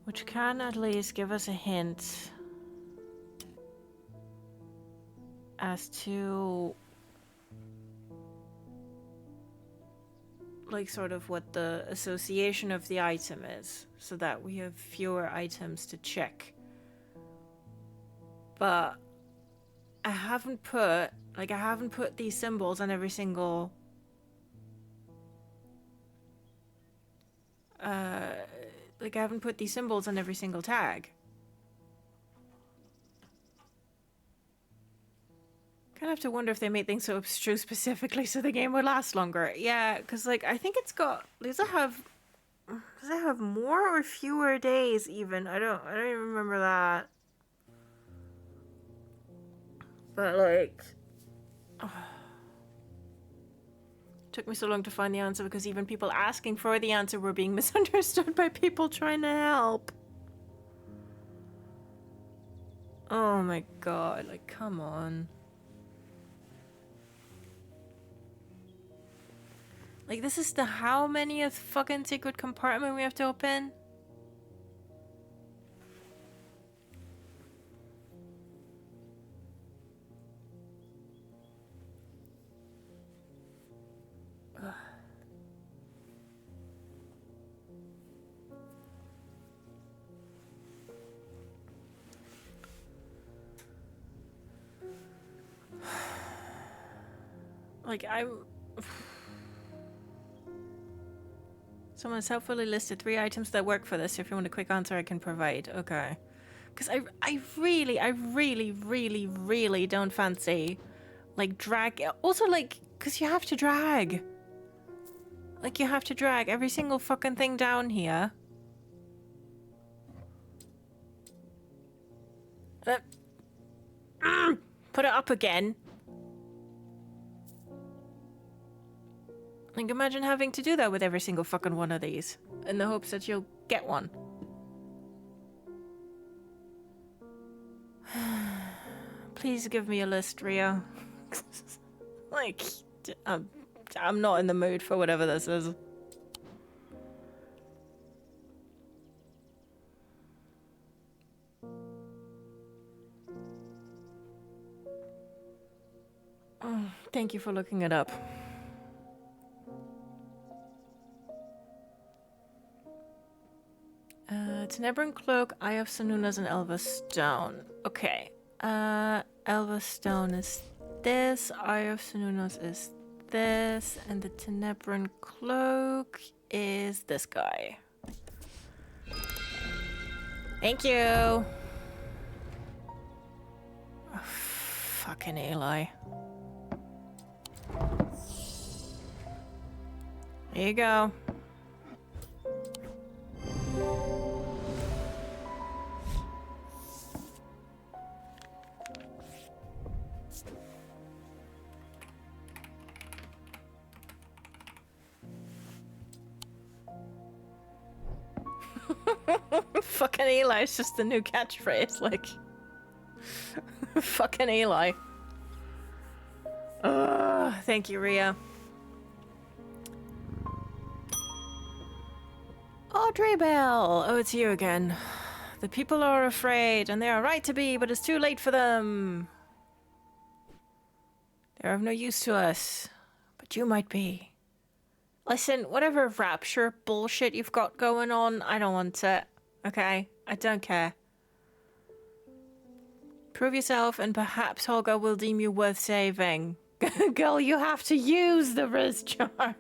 Which can at least give us a hint as to, like, sort of what the association of the item is, so that we have fewer items to check. But I haven't put these symbols on every single like, I haven't put these symbols on every single tag. Kind of have to wonder if they made things so abstruse specifically so the game would last longer. Yeah, because, like, I think it's got... Does it have more or fewer days even? I don't even remember that. But, like... Took me so long to find the answer because even people asking for the answer were being misunderstood by people trying to help. Oh my god, like, come on. Like, this is the how many fucking secret compartment we have to open? Ugh. Like, Someone's helpfully listed 3 items that work for this. If you want a quick answer, I can provide. Okay. Because I really don't fancy, like, drag... Also, like, because you have to drag. Like, you have to drag every single fucking thing down here. Put it up again. Like, imagine having to do that with every single fucking one of these, in the hopes that you'll get one. Please give me a list, Ria. Like, I'm not in the mood for whatever this is. Thank you for looking it up. Tenebran Cloak, Eye of Sanunas, and Elva Stone. Okay. Elva Stone is this. Eye of Sanunas is this. And the Tenebran Cloak is this guy. Thank you. Oh, fucking Eli. There you go. Fucking Eli is just the new catchphrase, like. Fucking Eli. Thank you, Rhea. Audrey Bell! Oh, it's you again. The people are afraid, and they are right to be, but it's too late for them. They're of no use to us, but you might be. Listen, whatever rapture bullshit you've got going on, I don't want it. Okay? I don't care. Prove yourself, and perhaps Holga will deem you worth saving. Girl, you have to use the Riz charm.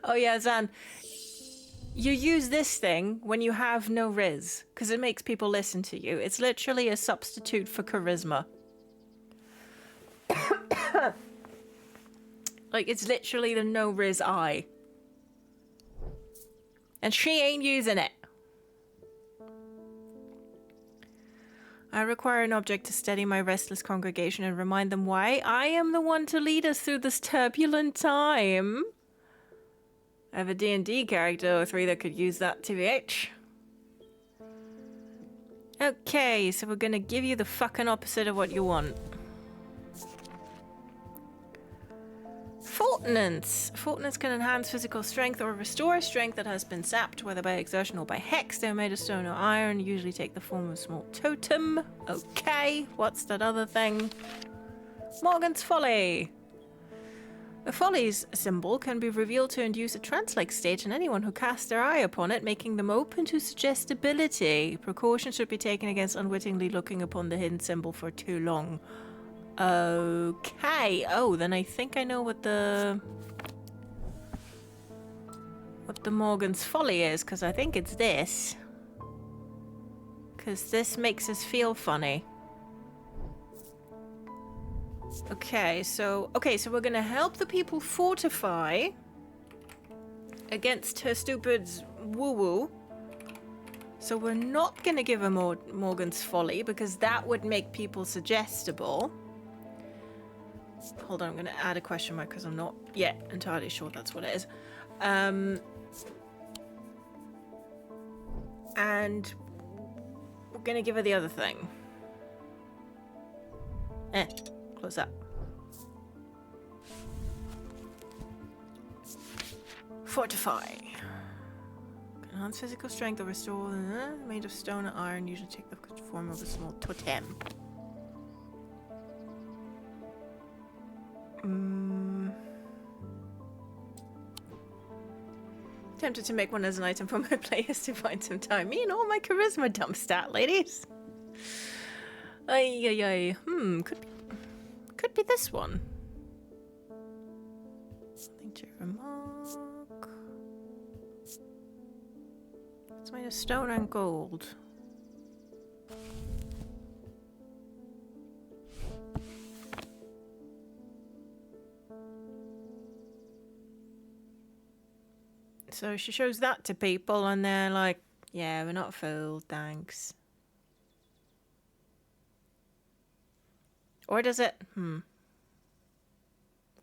Oh yeah, Zan. You use this thing when you have no Riz, because it makes people listen to you. It's literally a substitute for charisma. Like, it's literally the no Riz eye. And she ain't using it. I require an object to steady my restless congregation and remind them why I am the one to lead us through this turbulent time. I have a D&D character or 3 that could use that, TBH. Okay, so we're gonna give you the fucking opposite of what you want. Fortinance. Fortinance can enhance physical strength or restore strength that has been sapped, whether by exertion or by hex. They're made of stone or iron, usually take the form of a small totem. Okay, what's that other thing? Morgan's Folly. The Folly's symbol can be revealed to induce a trance-like state in anyone who casts their eye upon it, making them open to suggestibility. Precaution should be taken against unwittingly looking upon the hidden symbol for too long. Okay. Oh, then I think I know what the Morgan's Folly is, because I think it's this. Because this makes us feel funny. Okay, so we're gonna help the people fortify against her stupid woo-woo. So we're not gonna give her Morgan's Folly, because that would make people suggestible. Hold on, I'm going to add a question mark because I'm not yet entirely sure that's what it is. And we're going to give her the other thing. Close that. Fortify. Enhance physical strength or restore. Made of stone or iron, usually take the form of a small totem. Tempted to make one as an item for my players to find some time. Me and all my charisma dump stat, ladies. Ay. Could be this one. Something to remark. It's made of stone and gold. So she shows that to people and they're like, yeah, we're not fooled, thanks. Or does it,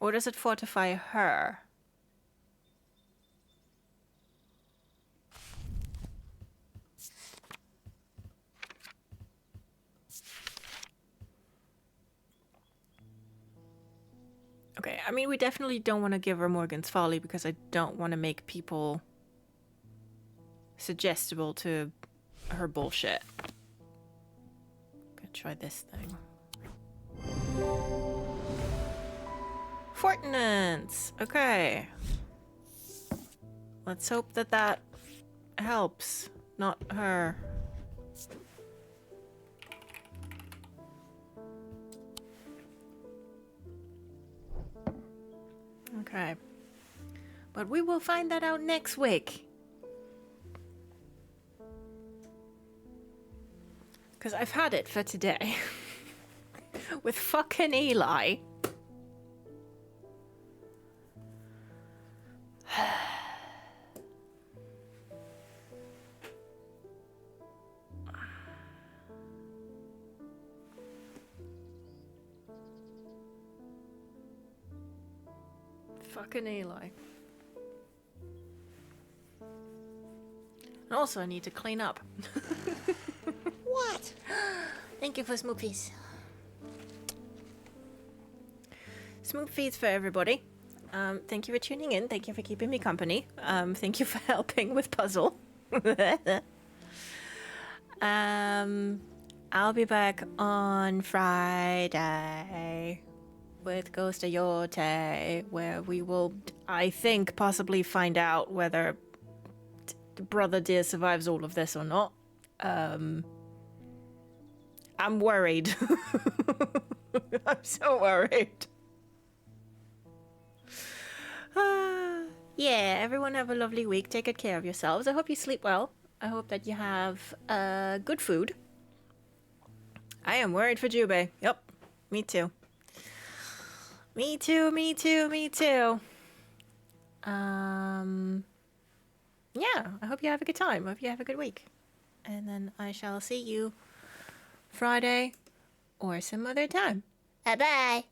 Or does it fortify her? Okay, I mean, we definitely don't want to give her Morgan's Folly because I don't want to make people suggestible to her bullshit. Gonna try this thing. Fortinance. Okay. Let's hope that that helps, not her. Okay. But we will find that out next week. Because I've had it for today. With fucking Eli. Fucking Eli. And also I need to clean up. What? Thank you for smoothies. Smoothies for everybody. Thank you for tuning in. Thank you for keeping me company. Thank you for helping with puzzle. I'll be back on Friday with Ghost of Yorte, where we will, I think, possibly find out whether Brother Dear survives all of this or not. I'm worried. I'm so worried. Yeah, everyone have a lovely week. Take good care of yourselves. I hope you sleep well. I hope that you have good food. I am worried for Jubei. Yep, me too. Me too, me too, me too. Yeah, I hope you have a good time. I hope you have a good week. And then I shall see you Friday or some other time. Bye-bye.